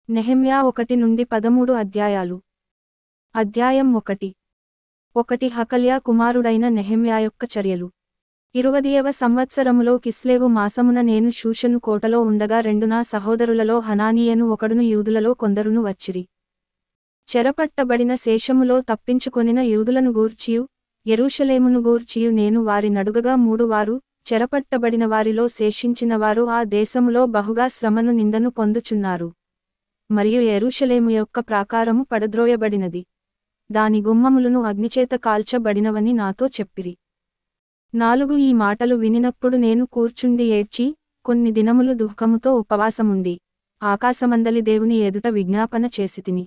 నెహెమ్యా 1 నుండి 13 అధ్యాయాలు. అధ్యాయం 1. హకల్యా కుమారుడైన నెహెమ్యా యొక్క చర్యలు. 20వ సంవత్సరములో కిస్లేవు మాసమున నేను షూషను కోటలో ఉండగా నా సహోదరులలో హనానీయను ఒకడును యూదులలో కొందరును వచ్చిరి. చెరపట్టబడిన శేషములో తప్పించుకొనిన యూదులను గూర్చియు యెరూషలేమును గూర్చియు నేను వారి నడుగగా వారు చెరపట్టబడిన వారిలో శేషించిన వారు ఆ దేశములో బహుగా శ్రమను నిందను పొందుచున్నారు. మరియు యెరూషలేము యొక్క ప్రాకారము పడద్రోయబడినది. దాని గుమ్మములను అగ్నిచేత కాల్చబడినవని నాతో చెప్పిరి. 4 ఈ మాటలు వినినప్పుడు నేను కూర్చుండి ఏడ్చి కొన్ని దినములు దుఃఖముతో ఉపవాసముండి ఆకాశమందలి దేవుని ఎదుట విజ్ఞాపన చేసితిని.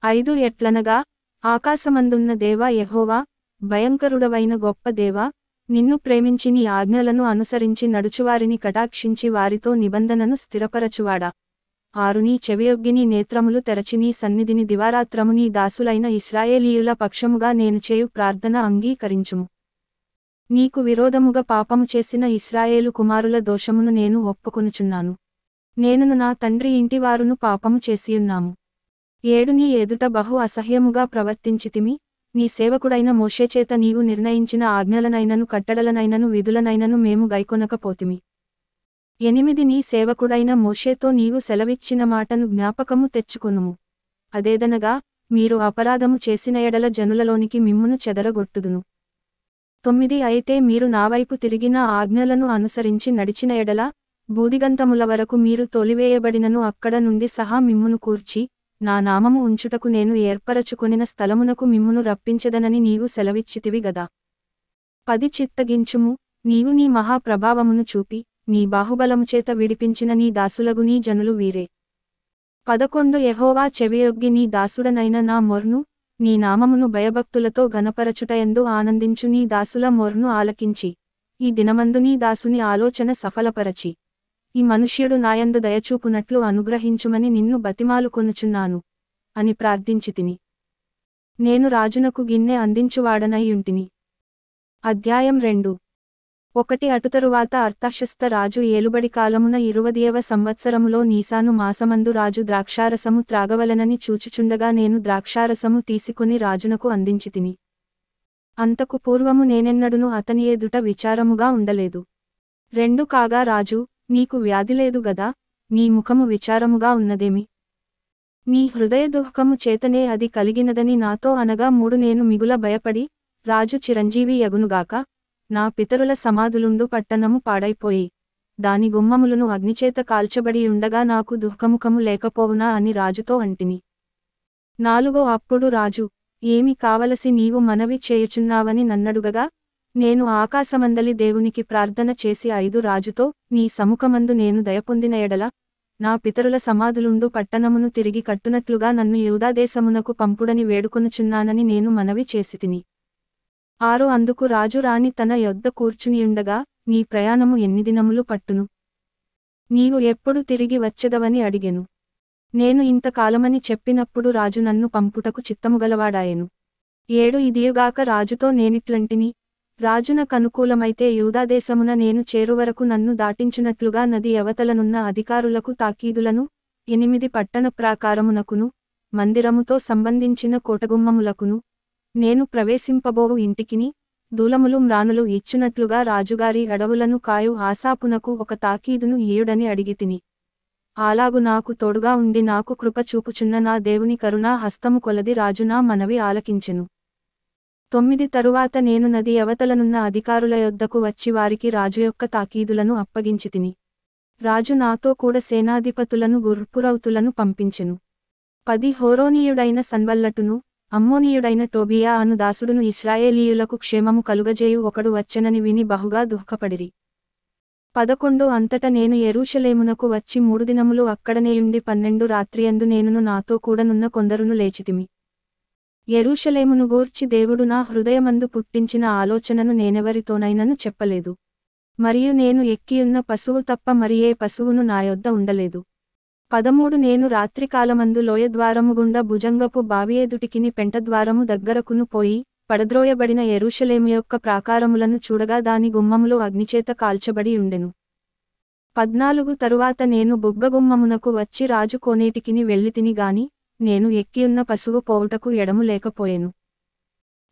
5 ఎట్లనగా, ఆకాశమందున్న దేవా యెహోవా, భయంకరుడవైన గొప్ప దేవా, నిన్ను ప్రేమించి నీ ఆజ్ఞలను అనుసరించి నడుచువారిని కటాక్షించి వారితో నిబంధనను స్థిరపరచువాడా. 6 నీ చెవియొగ్గి నీ నేత్రములు తెరచి నీ సన్నిధిని దివారాత్రము నీ దాసులైన ఇశ్రాయేలీయుల పక్షముగా నేను చేయు ప్రార్థన అంగీకరించుము. నీకు విరోధముగా పాపము చేసిన ఇశ్రాయేలు కుమారుల దోషమును నేను ఒప్పుకొనుచున్నాను. నేనును నా తండ్రి ఇంటివారును పాపము చేసియున్నాము. 7 నీ ఎదుట బహు అసహ్యముగా ప్రవర్తించితిమి. నీ సేవకుడైన మోషేచేత నీవు నిర్ణయించిన ఆజ్ఞలనైనను కట్టడలనైనను విధులనైనను మేము గైకొనకపోతిమి. 8 నీ సేవకుడైన మోషేతో నీవు సెలవిచ్చిన మాటను జ్ఞాపకము తెచ్చుకొనుము. అదేదనగా, మీరు అపరాధము చేసిన ఎడల జనులలోనికి మిమ్మును చెదరగొట్టుదును. 9 అయితే మీరు నావైపు తిరిగిన ఆజ్ఞలను అనుసరించి నడిచిన ఎడల బూదిగంతముల వరకు మీరు తోలివేయబడినను అక్కడ నుండి సహా మిమ్మును కూర్చి నా నామము ఉంచుటకు నేను ఏర్పరచుకొనిన స్థలమునకు మిమ్మును రప్పించెదనని నీవు సెలవిచ్చితివి గదా. 10 చిత్తగించుము, నీవు నీ మహాప్రభావమును చూపి నీ బాహుబలముచేత విడిపించిన నీ దాసులగు నీ జనులు వీరే. 11 యెహోవా చెవియొగ్గి నీ దాసుడనైన నా మొర్ను, నీ నామమును భయభక్తులతో ఘనపరచుటయందు ఆనందించు నీ దాసుల మొర్ను ఆలకించి ఈ దినమందు నీ దాసుని ఆలోచన సఫలపరచి ఈ మనుష్యుడు నాయందు దయచూపునట్లు అనుగ్రహించుమని నిన్ను బతిమాలుకొనుచున్నాను అని ప్రార్థించితిని. నేను రాజునకు గిన్నె అందించువాడనైయుంటిని. అధ్యాయం 2. అటుతరువాత అర్తహషస్త రాజు ఏలుబడి కాలమున 20వ సంవత్సరములో నీసాను మాసమందు రాజు ద్రాక్షారసము త్రాగవలెనని చూచుచుండగా నేను ద్రాక్షారసము తీసుకుని రాజునకు అందించితిని. అంతకు పూర్వము నేనెన్నడును అతని ఎదుట విచారముగా ఉండలేదు. 2 కాగా రాజు, నీకు వ్యాధిలేదు గదా, నీ ముఖము విచారముగా ఉన్నదేమి? నీ హృదయ దుఃఖము చేతనే అది కలిగినదని నాతో అనగా 3 నేను మిగుల భయపడి, రాజు చిరంజీవి యగునుగాక, నా పితరుల సమాధులుండు పట్టణము పాడైపోయి దాని గుమ్మములను అగ్నిచేత కాల్చబడి ఉండగా నాకు దుఃఖముఖము లేకపోవునా అని రాజుతో అంటిని. 4 అప్పుడు రాజు, ఏమి కావలసి నీవు మనవి చేయుచున్నావని నన్నడుగగా, నేను ఆకాశమందలి దేవునికి ప్రార్థన చేసి 5 రాజుతో, నీ సముఖమందు నేను దయపొందిన ఎడల నా పితరుల సమాధులుండు పట్టణమును తిరిగి కట్టునట్లుగా నన్ను యూదాదేశమునకు పంపుడని వేడుకొనుచున్నానని నేను మనవి చేసితిని. 6 అందుకు రాజు రాణి తన యొద్ద కూర్చునియుండగా, నీ ప్రయాణము ఎన్ని దినములు పట్టును? నీవు ఎప్పుడు తిరిగి వచ్చెదవని అడిగెను. నేను ఇంతకాలమని చెప్పినప్పుడు రాజు నన్ను పంపుటకు చిత్తముగలవాడాయెను. 7 ఇదియుగాక రాజుతో నేనిట్లంటిని, రాజునకనుకూలమైతే యూదాదేశమున నేను చేరువరకు నన్ను దాటించునట్లుగా నది అవతలనున్న అధికారులకు తాకీదులను, 8 పట్టణ ప్రాకారమునకును, మందిరముతో సంబంధించిన కోటగుమ్మములకును, నేను ప్రవేశింపబోవు ఇంటికిని, దూలములు మ్రానులు ఇచ్చునట్లుగా రాజుగారి అడవులను కాయు ఆసాపునకు ఒక తాకీదును ఇయ్యుడని అడిగితిని. అలాగు నాకు తోడుగా ఉండి నాకు కృప చూపుచున్న నా దేవుని కరుణా హస్తము కొలది రాజు నా మనవి ఆలకించెను. 9 తరువాత నేను నది అవతలనున్న అధికారుల యొద్దకు వచ్చి వారికి రాజు యొక్క తాకీదులను అప్పగించితిని. రాజు నాతో కూడా సేనాధిపతులను గుర్పురౌతులను పంపించెను. 10 హోరోనీయుడైన సన్బల్లటును, అమ్మోనీయుడైన టోబియా అను దాసుడును ఇశ్రాయేలీయులకు క్షేమము కలుగజేయు ఒకడు వచ్చెనని విని బహుగా దుఃఖపడిరి. 11 అంతట నేను యెరూషలేమునకు వచ్చి 3 దినములు అక్కడనేయుండి 12 రాత్రియందు నేనును నాతో కూడనున్న కొందరును లేచితిమి. యెరూషలేమును గూర్చి దేవుడు నా హృదయమందు పుట్టించిన ఆలోచనను నేనెవరితోనైనను చెప్పలేదు. మరియు నేను ఎక్కియున్న పశువు తప్ప మరి ఏ పశువును నా యొద్ద ఉండలేదు. 13 నేను రాత్రికాలమందు లోయద్వారము గుండా భుజంగపు బావి ఎదుటికిని పెంటద్వారము దగ్గరకును పోయి పడద్రోయబడిన యెరూషలేము యొక్క ప్రాకారములను చూడగా దాని గుమ్మములు అగ్నిచేత కాల్చబడి ఉండెను. 14 తరువాత నేను బుగ్గగుమ్మమునకు వచ్చి రాజు కోనేటికిని వెళ్ళితిని గాని నేను ఎక్కియున్న పశువు పోవుటకు ఎడము లేకపోయెను.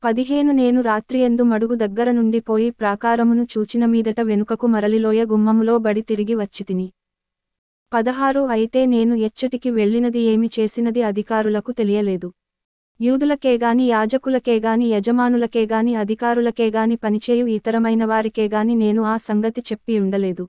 15 నేను రాత్రియందు మడుగు దగ్గర నుండి పోయి ప్రాకారమును చూచిన మీదట వెనుకకు మరలిలోయ గుమ్మములో బడి తిరిగి వచ్చితిని. 16 అయితే నేను ఎచ్చటికి వెళ్ళినది ఏమి చేసినది అధికారులకు తెలియలేదు. యూదులకేగాని యాజకులకేగాని యజమానులకేగాని అధికారులకేగాని పనిచేయు ఇతరమైన వారికేగాని నేను ఆ సంగతి చెప్పి ఉండలేదు.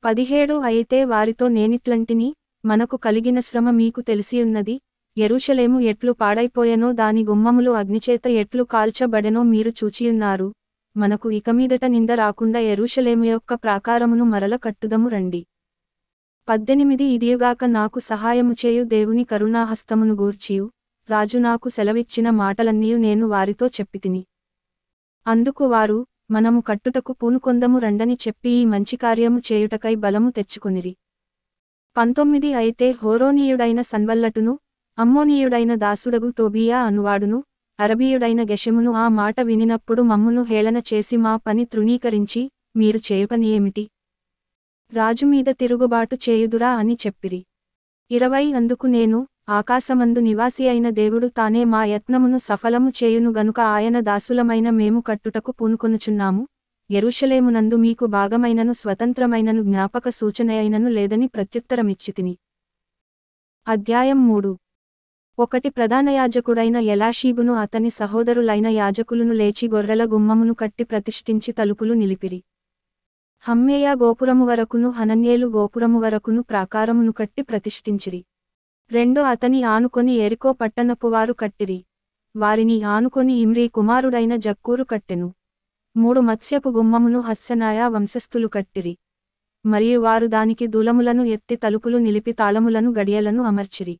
17 అయితే వారితో నేనిట్లంటిని, మనకు కలిగిన శ్రమ మీకు తెలిసియున్నది, యెరూషలేము ఎట్లు పాడైపోయెనో దాని గుమ్మములు అగ్నిచేత ఎట్లు కాల్చబడెనో మీరు చూచియున్నారు, మనకు ఇకమీదట నింద రాకుండా యెరూషలేము యొక్క ప్రాకారమును మరల కట్టుదము రండి. 18 ఇదియుగాక నాకు సహాయము చేయు దేవుని కరుణాహస్తమును గూర్చియు, రాజు నాకు సెలవిచ్చిన మాటలన్నీయు నేను వారితో చెప్పితిని. అందుకు వారు, మనము కట్టుటకు పూనుకొందము రండని చెప్పి ఈ మంచి కార్యము చేయుటకై బలము తెచ్చుకొనిరి. 19 అయితే హోరోనీయుడైన సన్బల్లటును, అమ్మోనీయుడైన దాసుడగు టోబియా అనువాడును, అరబీయుడైన గెషెమును ఆ మాట వినినప్పుడు మమ్మును హేళన చేసి మా పని తృణీకరించి, మీరు చేయపని ఏమిటి? రాజుమీద తిరుగుబాటు చేయుదురా అని చెప్పిరి. 20 అందుకు నేను, ఆకాశమందు నివాసి అయిన దేవుడు తానే మా యత్నమును సఫలము చేయును గనుక ఆయన దాసులమైన మేము కట్టుటకు పూనుకొనుచున్నాము, యెరూషలేమునందు మీకు భాగమైనను స్వతంత్రమైనను జ్ఞాపక సూచనయైనను లేదని ప్రత్యుత్తరమిచ్చితిని. అధ్యాయం 3. 1 ప్రధాన యాజకుడైన ఎలాషీబును అతని సహోదరులైన యాజకులును లేచి గొర్రెల గుమ్మమును కట్టి ప్రతిష్ఠించి తలుపులు నిలిపిరి. హమ్మేయ గోపురము వరకును హనన్యేలు గోపురము వరకును ప్రాకారమును కట్టి ప్రతిష్ఠించిరి. 2 అతని ఆనుకొని ఎరికో పట్టణపువారు కట్టిరి. వారిని ఆనుకొని ఇమ్రీ కుమారుడైన జక్కూరు కట్టెను. 3 మత్స్యపు గుమ్మమును హస్సెనాయా వంశస్థులు కట్టిరి. మరియు వారు దానికి దూలములను ఎత్తి తలుపులు నిలిపి తాళములను గడియలను అమర్చిరి.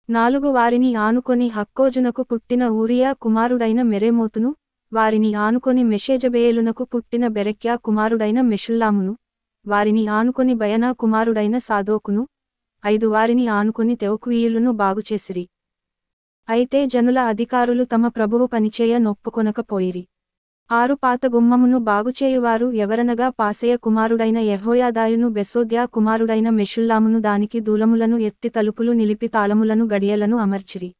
4 వారిని ఆనుకొని హక్కోజునకు పుట్టిన ఊరియా కుమారుడైన మెరేమోతును, వారిని ఆనుకొని మెషేజబేయేలునకు పుట్టిన బెరెక్యా కుమారుడైన మెషుల్లామును, వారిని ఆనుకొని బయనా కుమారుడైన సాదోకును, 5 వారిని ఆనుకొని తెవకువీయులను బాగుచేసిరి. అయితే జనుల అధికారులు తమ ప్రభువు పనిచేయ నొప్పుకొనకపోయిరి. 6 పాత గుమ్మమును బాగుచేయువారు ఎవరనగా పాసెయ కుమారుడైన యెహోయాదాయును బెసోద్యా కుమారుడైన మెషుల్లామును దానికి దూలములను ఎత్తి తలుపులు నిలిపి తాళములను గడియలను అమర్చిరి.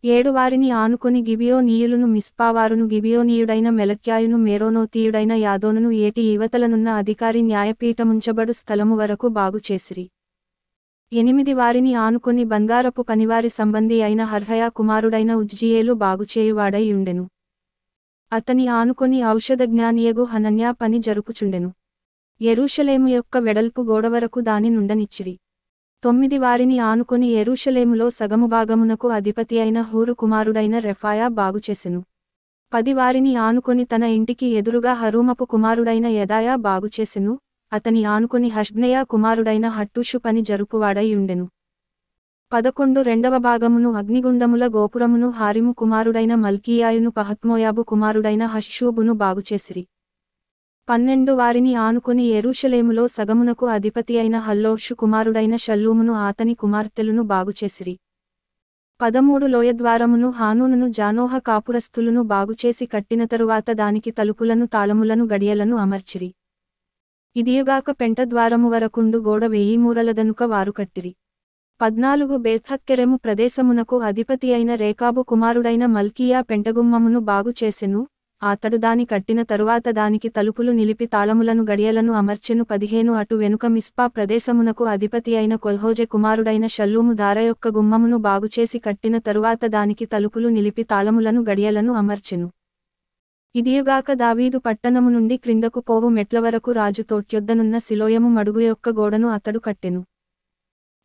7 వారిని ఆనుకొని గిబియోనీయులును మిస్పావారును గిబియోనీయుడైన మెలక్యాయును మేరోనోతీయుడైన యాదోనును ఏటి ఈవతలనున్న అధికారి న్యాయపీఠముంచబడు స్థలము వరకు బాగుచేసిరి. 8 వారిని ఆనుకొని బంగారపు పనివారి సంబంధి అయిన హర్హయా కుమారుడైన ఉజ్జియేలు బాగుచేయువాడై ఉండెను. అతని ఆనుకొని ఔషధజ్ఞానియగు హనన్యా పని జరుపుచుండెను. యెరూషలేము యొక్క వెడల్పు గోడవరకు దాని నుండనిచ్చిరి. 9 వారిని ఆనుకొని యెరూషలేములో సగము భాగమునకు అధిపతి అయిన హూరు కుమారుడైన రెఫాయా బాగుచేసెను. 10 వారిని ఆనుకొని తన ఇంటికి ఎదురుగా హరూమపు కుమారుడైన యెదాయా బాగుచేసెను, అతని ఆనుకొని హష్బ్నెయా కుమారుడైన హట్టూషు పని జరుపువాడై ఉండెను. 11 రెండవ భాగమును అగ్నిగుండముల గోపురమును హారిము కుమారుడైన మల్కీయాయును పహత్మోయాబు కుమారుడైన హష్షూబును బాగుచేసిరి. 12 వారిని ఆనుకొని యెరూషలేములో సగమునకు అధిపతి అయిన హల్లోషు కుమారుడైన షల్లూమును ఆతని కుమార్తెలును బాగుచేసిరి. 13 లోయద్వారమును హానూనును జానోహ కాపురస్తులును బాగుచేసి కట్టిన తరువాత దానికి తలుపులను తాళములను గడియలను అమర్చిరి. ఇదియుగాక పెంట ద్వారము వరకుండు గోడ 1000 మూరలదనుక వారు కట్టిరి. 14 బేత్హక్కెరెము ప్రదేశమునకు అధిపతి అయిన రేకాబు కుమారుడైన మల్కీయా పెంటగుమ్మమును బాగుచేసెను, అతడు దాని కట్టిన తరువాత దానికి తలుపులు నిలిపి తాళములను గడియలను అమర్చెను. 15 అటు వెనుక మిస్పా ప్రదేశమునకు అధిపతి అయిన కొల్హోజె కుమారుడైన షల్లూము దార యొక్క గుమ్మమును బాగుచేసి కట్టిన తరువాత దానికి తలుపులు నిలిపి తాళములను గడియలను అమర్చెను. ఇదియుగాక దావీదు పట్టణము నుండి క్రిందకు పోవు మెట్ల వరకు రాజు తోట్యొద్దనున్న సిలోయము మడుగు యొక్క గోడను అతడు కట్టెను.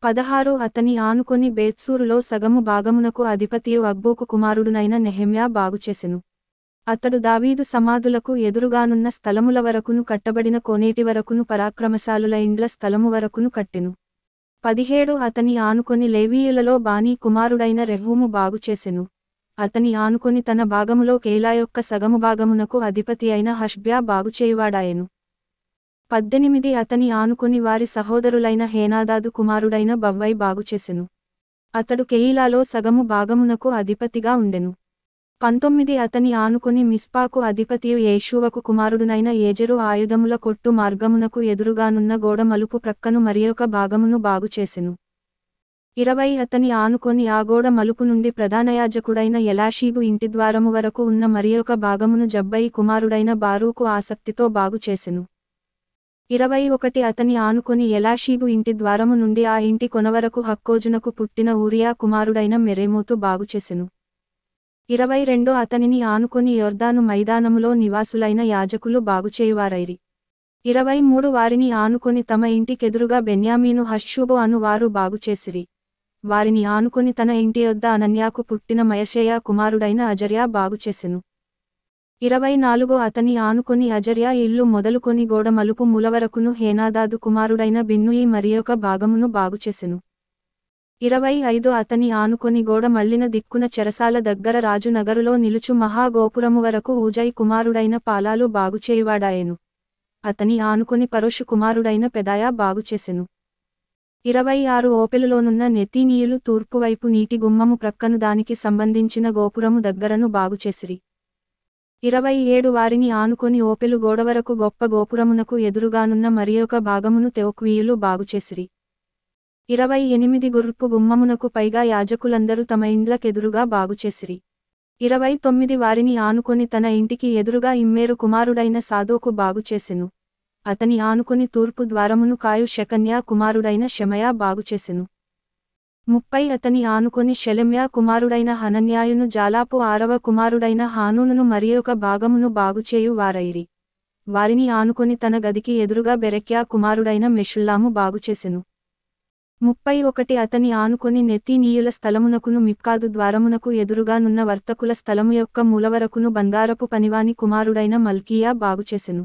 16 అతని ఆనుకొని బేత్సూరులో సగము భాగమునకు అధిపతియు అగ్బోకు కుమారుడునైన నెహెమ్యా బాగుచేసెను. అతడు దావీదు సమాధులకు ఎదురుగానున్న స్థలముల వరకును కట్టబడిన కోనేటి వరకును పరాక్రమశాలుల ఇండ్ల స్థలము వరకును కట్టెను. 17 అతని ఆనుకొని లేవీయులలో బానీ కుమారుడైన రెహూము బాగుచేసెను. అతని ఆనుకొని తన భాగములో కేలా యొక్క సగము భాగమునకు అధిపతి అయిన హష్బ్యా బాగుచేయువాడాయెను. 18 అతని ఆనుకొని వారి సహోదరులైన హేనాదాదు కుమారుడైన బవ్వై బాగుచేసెను. అతడు కెయీలాలో సగము భాగమునకు అధిపతిగా ఉండెను. 19 అతని ఆనుకొని మిస్పాకు అధిపతియు యేషూవకు కుమారుడునైన ఏజెరు ఆయుధముల కొట్టు మార్గమునకు ఎదురుగానున్న గోడ మలుపు ప్రక్కను మరియొక భాగమును బాగుచేసెను. 20 అతని ఆనుకొని ఆ గోడ మలుపు నుండి ప్రధానయాజకుడైన ఎలాషీబు ఇంటిద్వారము వరకు ఉన్న మరియొక భాగమును జబ్బయి కుమారుడైన బారూకు ఆసక్తితో బాగుచేసెను. 21 అతని ఆనుకొని ఎలాషీబు ఇంటి ద్వారము నుండి ఆ ఇంటి కొనవరకు హక్కోజునకు పుట్టిన ఊరియా కుమారుడైన మెరేమోతు బాగుచేసెను. 22 అతనిని ఆనుకొని యొర్దాను మైదానములో నివాసులైన యాజకులు బాగుచేయువారైరి. 23 వారిని ఆనుకొని తమ ఇంటికెదురుగా బెన్యామీను హష్షూబు అను వారు బాగుచేసిరి. వారిని ఆనుకొని తన ఇంటి యొద్ద అనన్యాకు పుట్టిన మయషేయా కుమారుడైన అజర్యా బాగుచేసెను. 24 అతని ఆనుకొని అజర్యా ఇల్లు మొదలుకొని గోడ మలుపు మూలవరకును హేనాదాదు కుమారుడైన బిన్నూయి మరియొక భాగమును బాగుచేసెను. 25 అతని ఆనుకొని గోడ మళ్ళిన దిక్కున చెరసాల దగ్గర రాజు నగరులో నిలుచు మహాగోపురము వరకు ఊజై కుమారుడైన పాలాలు బాగుచేయువాడాయెను. అతని ఆనుకొని పరోషు కుమారుడైన పెదాయా బాగుచేసెను. 26 ఓపెలులోనున్న నెతీనీయులు తూర్పువైపు నీటి గుమ్మము ప్రక్కను దానికి సంబంధించిన గోపురము దగ్గరను బాగుచేసిరి. 27 వారిని ఆనుకొని ఓపెలు గోడవరకు గొప్ప గోపురమునకు ఎదురుగానున్న మరియొక భాగమును తెొక్వీయులు బాగుచేసిరి. 28 గుర్రపు గుమ్మమునకు పైగా యాజకులందరూ తమ ఇండ్లకెదురుగా బాగుచేసిరి. 29 వారిని ఆనుకొని తన ఇంటికి ఎదురుగా ఇమ్మేరు కుమారుడైన సాదోకు బాగుచేసెను. అతని ఆనుకొని తూర్పు ద్వారమును కాయు షెకన్యా కుమారుడైన షెమయా బాగుచేసెను. 30 అతని ఆనుకొని షెలెమ్యా కుమారుడైన హనన్యాయును జాలాపు 6వ కుమారుడైన హానూనును మరియొక భాగమును బాగుచేయు వారైరి. వారిని ఆనుకొని తన గదికి ఎదురుగా బెరెక్యా కుమారుడైన మెషుల్లాము బాగుచేసెను. 31 అతని ఆనుకొని నెతీనీయుల స్థలమునకును మిప్కాదు ద్వారమునకు ఎదురుగా నున్న వర్తకుల స్థలము యొక్క మూలవరకును బంగారపు పనివాని కుమారుడైన మల్కీయా బాగుచేసెను.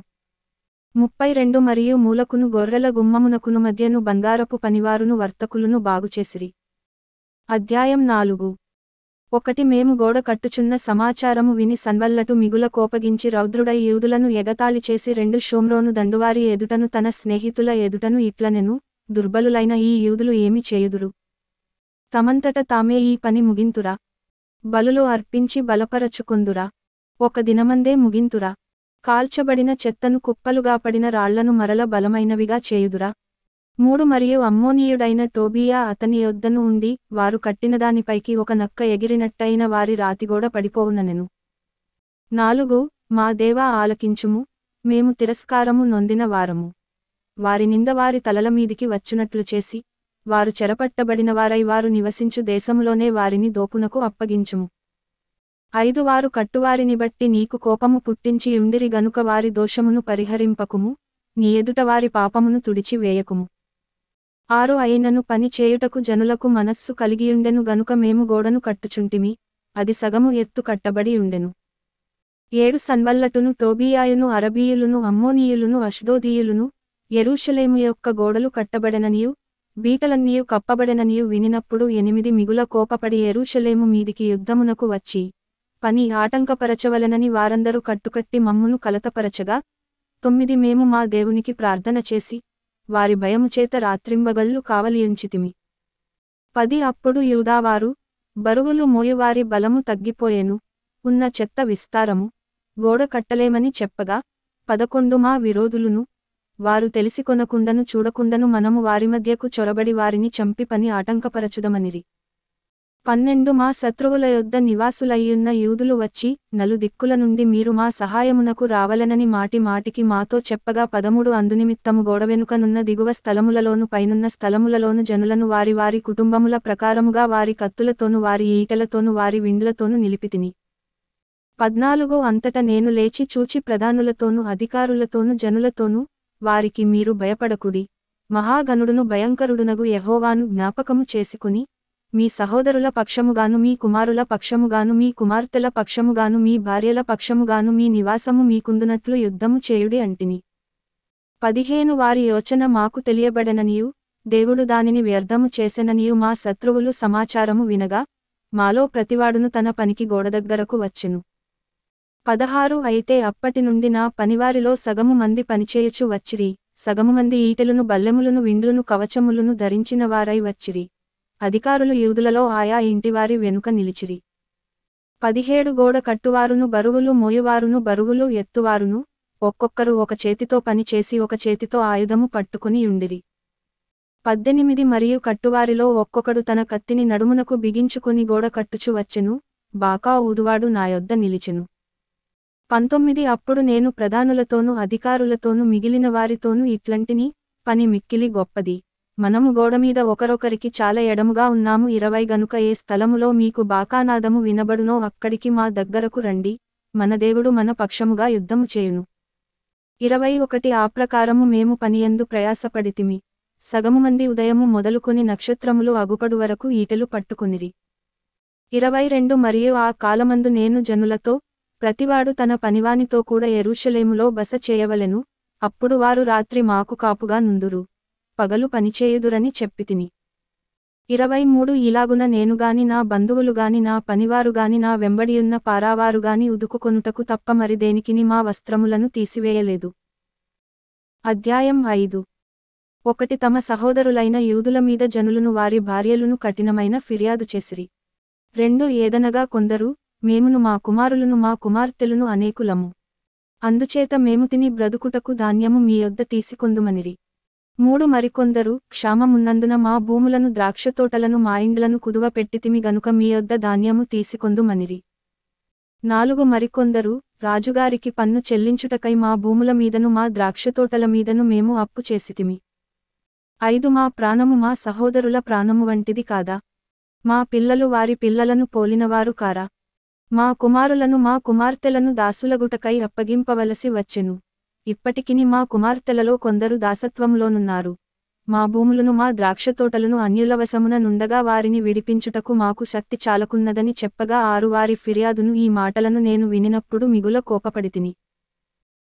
32 మరియు మూలకును గొర్రెల గుమ్మమునకును మధ్యను బంగారపు పనివారును వర్తకులును బాగుచేసిరి. అధ్యాయం 4. 1 మేము గోడ కట్టుచున్న సమాచారము విని సన్బల్లటు మిగుల కోపగించి రౌద్రుడై యూదులను ఎగతాళి చేసి 2 షోమ్రోను దండువారి ఎదుటను తన స్నేహితుల ఎదుటను ఇట్లనెను, దుర్బలులైన ఈ యూదులు ఏమి చేయుదురు? తమంతట తామే ఈ పని ముగింతురా? బలులు అర్పించి బలపరచుకొందురా? ఒక దినమందే ముగింతురా? కాల్చబడిన చెత్తను కుప్పలుగా పడిన రాళ్లను మరల బలమైనవిగా చేయుదురా? 3 మరియు అమ్మోనీయుడైన టోబీయా అతని యొద్దను ఉండి, వారు కట్టినదానిపైకి ఒక నక్క ఎగిరినట్టయిన వారి రాతిగోడ పడిపోవుననెను. 4 మా దేవా ఆలకించుము, మేము తిరస్కారము నొందిన వారము. వారి నింద వారి తలల మీదికి వచ్చునట్లు చేసి, వారు చెరపట్టబడినవారై వారు నివసించు దేశములోనే వారిని దోపునకు అప్పగించుము. 5 వారు కట్టువారిని బట్టి నీకు కోపము పుట్టించి యుండిరి గనుక వారి దోషమును పరిహరింపకుము, నీ ఎదుట వారి పాపమును తుడిచి వేయకుము. 6 అయినను పని చేయుటకు జనులకు మనస్సు కలిగియుండెను గనుక మేము గోడను కట్టుచుంటిమి, అది సగము ఎత్తు కట్టబడి ఉండెను. 7 సన్బల్లటును టోబీయాయును అరబీయులును అమ్మోనీయులును అష్డోదీయులును యెరూషలేము యొక్క గోడలు కట్టబడెననియు, బీటలన్నీయు కప్పబడెననియు వినినప్పుడు 8 మిగుల కోపపడి యెరూషలేము మీదికి యుద్ధమునకు వచ్చి, పని ఆటంకపరచవలెనని వారందరూ కట్టుకట్టి మమ్మును కలతపరచగా, 9 మేము మా దేవునికి ప్రార్థన చేసి, వారి భయముచేత రాత్రింబగళ్ళు కావలియుంచితిమి. 10 అప్పుడు యూదావారు, బరువులు మోయువారి బలము తగ్గిపోయెను, ఉన్న చెత్త విస్తారము, గోడ కట్టలేమని చెప్పగా, 11 మా విరోధులును, వారు తెలిసికొనకుండను చూడకుండను మనము వారి మధ్యకు చొరబడి వారిని చంపి పని ఆటంకపరచుదమనిరి. 12 మా శత్రువుల యొద్ద నివాసులయ్యున్న యూదులు వచ్చి, నలుదిక్కుల నుండి మీరు మా సహాయమునకు రావలెనని మాటి మాటికి మాతో చెప్పగా 13 అందునిమిత్తము గోడవెనుకనున్న దిగువ స్థలములలోను పైనున్న స్థలములలోను జనులను వారి వారి కుటుంబముల ప్రకారముగా వారి కత్తులతోను వారి ఈటెలతోను వారి విండ్లతోను నిలిపితిని. 14 అంతట నేను లేచి చూచి ప్రధానులతోను అధికారులతోను జనులతోను, వారికి మీరు భయపడకుడి, మహాగణుడును భయంకరుడునగు యెహోవాను జ్ఞాపకము చేసుకుని, మీ సహోదరుల పక్షముగాను మీ కుమారుల పక్షముగాను మీ కుమార్తెల పక్షముగాను మీ భార్యల పక్షముగాను మీ నివాసము మీకుండునట్లు యుద్ధము చేయుడి అంటిని. 15 వారి యోచన మాకు తెలియబడెననియు, దేవుడు దానిని వ్యర్థము చేసెననియు మా శత్రువులు సమాచారము వినగా, మాలో ప్రతివాడును తన పనికి గోడ దగ్గరకు వచ్చెను. 16 అయితే అప్పటి నుండి నా పనివారిలో సగము మంది పనిచేయుచు వచ్చిరి, సగము మంది ఈటెలును బల్లెములను విండ్లును కవచములను ధరించిన వారై వచ్చిరి. అధికారులు యూదులలో ఆయా ఇంటివారి వెనుక నిలిచిరి. 17 గోడ కట్టువారును బరువులు మోయువారును బరువులు ఎత్తువారును ఒక్కొక్కరు ఒక చేతితో పని చేసి ఒక చేతితో ఆయుధము పట్టుకుని యుండిరి. 18 మరియు కట్టువారిలో ఒక్కొక్కడు తన కత్తిని నడుమునకు బిగించుకుని గోడ కట్టుచు వచ్చెను, బాకా ఊదువాడు నా యొద్ద నిలిచెను. 19 అప్పుడు నేను ప్రధానులతోనూ అధికారులతోనూ మిగిలిన వారితోనూ ఇట్లంటిని, పని మిక్కిలి గొప్పది, మనము గోడమీద ఒకరొకరికి చాలా ఎడముగా ఉన్నాము. 20 గనుక ఏ స్థలములో మీకు బాకానాదము వినబడునో అక్కడికి మా దగ్గరకు రండి, మన దేవుడు మన పక్షముగా యుద్ధము చేయును. 21 ఆ ప్రకారము మేము పనియందు ప్రయాసపడితిమి, సగము మంది ఉదయము మొదలుకొని నక్షత్రములు అగుపడు వరకు ఈటెలు పట్టుకొనిరి. 22 మరియు ఆ కాలమందు నేను జనులతో, ప్రతివాడు తన పనివానితో కూడా యెరూషలేములో బస చేయవలెను, అప్పుడు వారు రాత్రి మాకు కాపుగా నుందురు, పగలు పనిచేయుదురని చెప్పితిని. 23 ఇలాగున నేనుగాని నా బంధువులుగాని నా పనివారుగాని నా వెంబడియున్న పారావారుగాని ఉదుకుకొనుటకు తప్ప మరి దేనికిని మా వస్త్రములను తీసివేయలేదు. అధ్యాయం 5. 1 తమ సహోదరులైన యూదుల మీద జనులను వారి భార్యలును కఠినమైన ఫిర్యాదు చేసిరి. 2 ఏదనగా కొందరు, మేమును మా కుమారులను మా కుమార్తెలును అనేకులము, అందుచేత మేము తిని బ్రతుకుటకు ధాన్యము మీ యొద్ద తీసుకొందుమనిరి. 3 మరికొందరు, క్షామమున్నందున మా భూములను ద్రాక్షతోటలను మా ఇండ్లను కుదువ పెట్టితిమి గనుక మీ యొద్ద ధాన్యము తీసుకొందుమనిరి. 4 మరికొందరు, రాజుగారికి పన్ను చెల్లించుటకై మా భూముల మీదను మా ద్రాక్షతోటల మీదను మేము అప్పు చేసితిమి. 5 మా ప్రాణము మా సహోదరుల ప్రాణము వంటిది కాదా? మా పిల్లలు వారి పిల్లలను పోలినవారు కారా? మా కుమారులను మా కుమార్తెలను దాసులగుటకై అప్పగింపవలసి వచ్చెను. ఇప్పటికిని మా కుమార్తెలలో కొందరు దాసత్వములోనున్నారు. మా భూములను మా ద్రాక్షతోటలను అన్యుల వశమున నుండగా వారిని విడిపించుటకు మాకు శక్తి చాలకున్నదని చెప్పగా 6 వారి ఫిర్యాదును ఈ మాటలను నేను వినినప్పుడు మిగుల కోపపడితిని.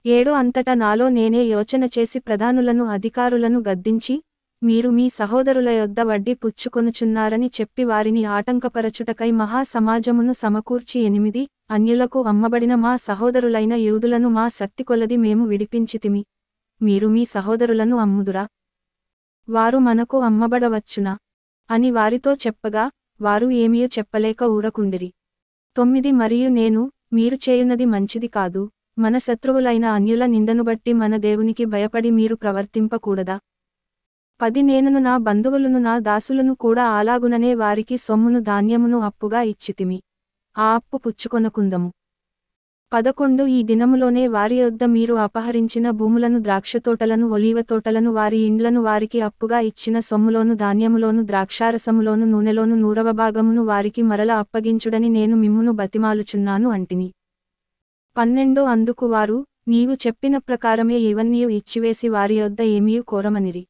7 అంతటా నాలో నేనే యోచన చేసి ప్రధానులను అధికారులను గద్దించి, మీరు మీ సహోదరుల యొద్ద వడ్డీ పుచ్చుకొనుచున్నారని చెప్పి వారిని ఆటంకపరచుటకై మహా సమాజమును సమకూర్చి 8 అన్యులకు అమ్మబడిన మా సహోదరులైన యూదులను మా శక్తి కొలది మేము విడిపించితిమి, మీరు మీ సహోదరులను అమ్ముదురా? వారు మనకు అమ్మబడవచ్చునా అని వారితో చెప్పగా, వారు ఏమీ చెప్పలేక ఊరకుండిరి. 9 మరియు నేను, మీరు చేయునది మంచిది కాదు, మన శత్రువులైన అన్యుల నిందను బట్టి మన దేవునికి భయపడి మీరు ప్రవర్తింపకూడదా? 10 నేనును నా బంధువులను నా దాసులను కూడా అలాగుననే వారికి సొమ్మును ధాన్యమును అప్పుగా ఇచ్చితిమి, ఆ అప్పు పుచ్చుకొనకుందము. 11 ఈ దినములోనే వారి యొద్ద మీరు అపహరించిన భూములను ద్రాక్షతోటలను ఒలీవ తోటలను వారి ఇండ్లను వారికి అప్పుగా ఇచ్చిన సొమ్ములోను ధాన్యములోను ద్రాక్షారసములోను నూనెలోను 100వ భాగమును వారికి మరల అప్పగించుడని నేను మిమ్మును బతిమాలుచున్నాను అంటిని. 12 అందుకు వారు, నీవు చెప్పిన ప్రకారమే ఇవన్నీయు ఇచ్చివేసి వారి యొద్ద ఏమీ కోరమనిరి.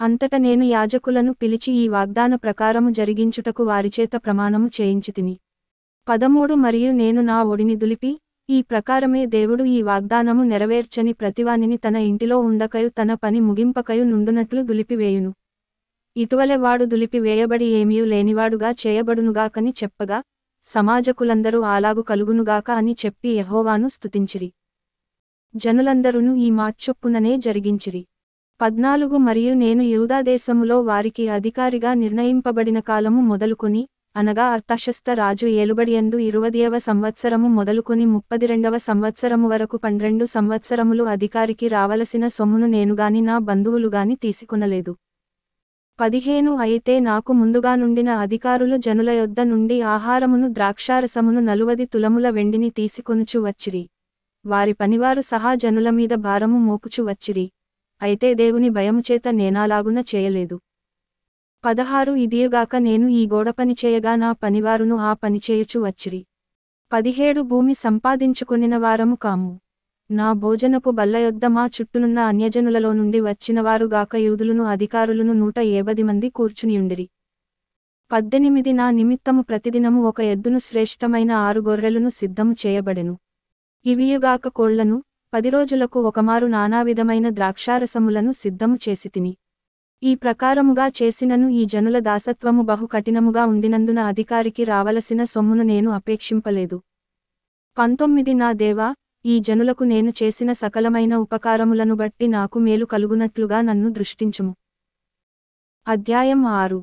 అంతట నేను యాజకులను పిలిచి ఈ వాగ్దాన ప్రకారము జరిగించుటకు వారిచేత ప్రమాణము చేయించితిని. 13 మరియు నేను నా ఒడిని దులిపి, ఈ ప్రకారమే దేవుడు ఈ వాగ్దానము నెరవేర్చని ప్రతివానిని తన ఇంటిలో ఉండకయు తన పని ముగింపకయు నుండునట్లు దులిపివేయును. ఇటువలె వాడు దులిపి వేయబడి ఏమీ లేనివాడుగా చేయబడునుగాకని చెప్పగా, సమాజకులందరూ అలాగు కలుగునుగాక అని చెప్పి యెహోవాను స్తుతించిరి. జనులందరును ఈ మాటచొప్పుననే జరిగించిరి. 14 మరియు నేను యూదా దేశములో వారికి అధికారిగా నిర్ణయింపబడిన కాలము మొదలుకొని, అనగా అర్తషస్త రాజు ఏలుబడియందు 20వ సంవత్సరము మొదలుకొని 32వ సంవత్సరము వరకు 12 సంవత్సరములు అధికారికి రావలసిన సొమ్మును నేనుగాని నా బంధువులుగాని తీసుకొనలేదు. 15 అయితే నాకు ముందుగా నుండిన అధికారులు జనుల యొద్ద నుండి ఆహారమును ద్రాక్షారసమును 40 తులముల వెండిని తీసుకొనుచు వచ్చిరి. వారి పనివారు సహా జనుల మీద భారము మోపుచు వచ్చిరి, అయితే దేవుని భయముచేత నేనాలాగున చేయలేదు. 16 ఇదియుగాక నేను ఈ గోడ పని చేయగా నా పనివారును ఆ పనిచేయుచు వచ్చిరి. 17 భూమి సంపాదించుకొనిన వారము కాము. నా భోజనపు బల్ల యొద్ద మా చుట్టూనున్న అన్యజనులలో నుండి వచ్చినవారుగాక యూదులును అధికారులును 150 మంది కూర్చునియుండిరి. 18 నా నిమిత్తము ప్రతిదినము ఒక ఎద్దును శ్రేష్టమైన 6 గొర్రెలను సిద్ధము చేయబడెను. ఇవియుగాక కోళ్లను, 10 రోజులకు ఒకమారు నానావిధమైన ద్రాక్షారసములను సిద్ధము చేసితిని. ఈ ప్రకారముగా చేసినను ఈ జనుల దాసత్వము బహు కఠినముగా ఉండినందున అధికారికి రావలసిన సొమ్మును నేను అపేక్షింపలేదు. 19 నా దేవా, ఈ జనులకు నేను చేసిన సకలమైన ఉపకారములను బట్టి నాకు మేలు కలుగునట్లుగా నన్ను దృష్టించుము. అధ్యాయం 6.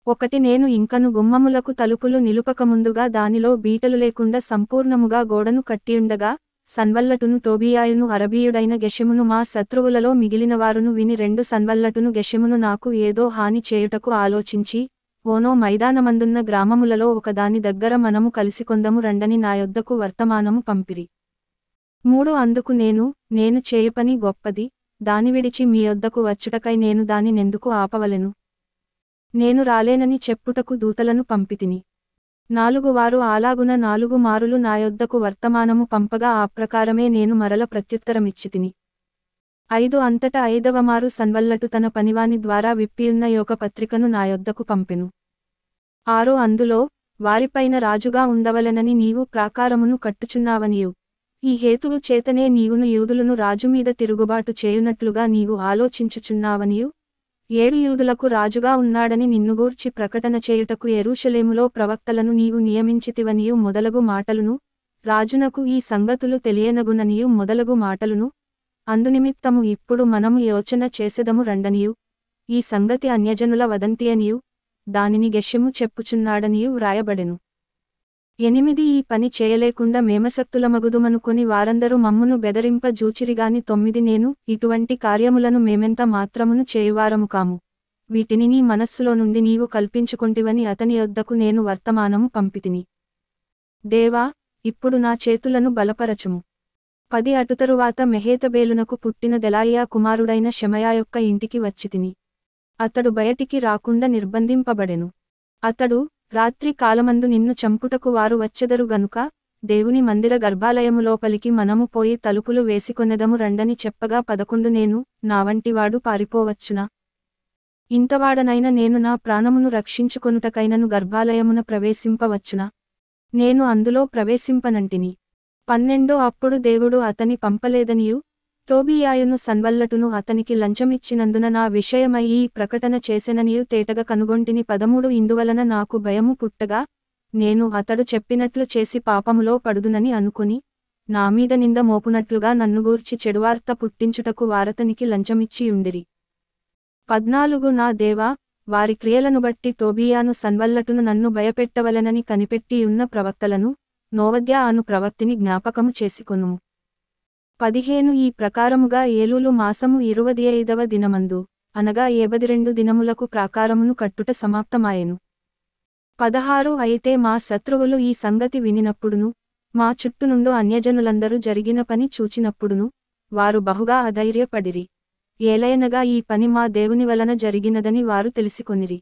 ఒకటి నేను ఇంకను గుమ్మములకు తలుపులు నిలుపకముందుగా దానిలో బీటలు లేకుండా సంపూర్ణముగా గోడను కట్టియుండగా సన్బల్లటును టోబీయాయును అరబీయుడైన గెషెమును మా శత్రువులలో మిగిలినవారును విని రెండు సన్బల్లటును గెషెమును నాకు ఏదో హాని చేయుటకు ఆలోచించి ఓనో మైదానమందున్న గ్రామములలో ఒకదాని దగ్గర మనము కలిసికొందము రండని నా యొద్దకు వర్తమానము పంపిరి. 3 అందుకు నేను చేయపని గొప్పది, దాని విడిచి మీ యొద్దకు వచ్చుటకై నేను దాని నెందుకు ఆపవలెను? నేను రాలేనని చెప్పుటకు దూతలను పంపితిని. 4 వారు అలాగున 4 మారులు నా యొద్దకు వర్తమానము పంపగా ఆ ప్రకారమే నేను మరల ప్రత్యుత్తరమిచ్చితిని. 5 అంతటా 5వ మారు సన్బల్లటు తన పనివాని ద్వారా విప్పియున్న యొక్క పత్రికను నా యొద్దకు పంపెను. 6 అందులో వారిపైన రాజుగా ఉండవలెనని నీవు ప్రాకారమును కట్టుచున్నావనియు ఈ హేతువు చేతనే నీవును యూదులను రాజుమీద తిరుగుబాటు చేయునట్లుగా నీవు ఆలోచించుచున్నావనియు 7 యూదులకు రాజుగా ఉన్నాడని నిన్నుగూర్చి ప్రకటన చేయుటకు యెరూషలేములో ప్రవక్తలను నీవు నియమించితివనియు మొదలగు మాటలును రాజునకు ఈ సంగతులు తెలియనగుననియు మొదలగు మాటలును అందునిమిత్తము ఇప్పుడు మనము యోచన చేసెదము రండనియు ఈ సంగతి అన్యజనుల వదంతియనియు దానిని గెషెము చెప్పుచున్నాడనియు వ్రాయబడెను. 8 ఈ పని చేయలేకుండా మేమశక్తులమగుదుమనుకొని వారందరూ మమ్మును బెదరింప జూచిరిగాని 9 నేను ఇటువంటి కార్యములను మేమెంత మాత్రమును చేయువారము కాము, వీటిని నీ మనస్సులో నుండి నీవు కల్పించుకొంటివని అతని యొద్దకు నేను వర్తమానము పంపితిని. దేవా, ఇప్పుడు నా చేతులను బలపరచుము. 10 అటుతరువాత మెహేతబేలునకు పుట్టిన దెలాయియా కుమారుడైన షెమయా యొక్క ఇంటికి వచ్చితిని. అతడు బయటికి రాకుండా నిర్బంధింపబడెను. అతడు రాత్రి కాలమందు నిన్ను చంపుటకు వారు వచ్చెదరు గనుక దేవుని మందిర గర్భాలయము లోపలికి మనము పోయి తలుపులు వేసికొనెదము రండని చెప్పగా 11 నేను నా వంటివాడు పారిపోవచ్చునా? ఇంతవాడనైన నేను నా ప్రాణమును రక్షించుకొనుటకైనను గర్భాలయమున ప్రవేశింపవచ్చునా? నేను అందులో ప్రవేశింపనంటిని. 12 అప్పుడు దేవుడు అతని పంపలేదనియు టోబీయాయును సన్బల్లటును అతనికి లంచమిచ్చినందున నా విషయమై ఈ ప్రకటన చేసెననియు తేటగా కనుగొంటిని. 13 ఇందువలన నాకు భయము పుట్టగా నేను అతడు చెప్పినట్లు చేసి పాపములో పడుదునని అనుకుని నామీద నింద మోపునట్లుగా నన్నుగూర్చి చెడువార్త పుట్టించుటకు వారతనికి లంచమిచ్చియుండిరి. 14 నా దేవా, వారి క్రియలను బట్టి టోబీయాను సన్బల్లటును నన్ను భయపెట్టవలెనని కనిపెట్టియున్న ప్రవక్తలను నోవద్యా అను ప్రవక్తిని జ్ఞాపకము చేసుకొనుము. 15 ఈ ప్రకారముగా ఏలూలు మాసము 25వ దినమందు అనగా 72 దినములకు ప్రాకారమును కట్టుట సమాప్తమాయెను. 16 అయితే మా శత్రువులు ఈ సంగతి వినినప్పుడును మా చుట్టునుండు అన్యజనులందరూ జరిగిన పని చూచినప్పుడును వారు బహుగా అధైర్యపడిరి. ఏలయనగా ఈ పని మా దేవుని వలన జరిగినదని వారు తెలిసికొనిరి.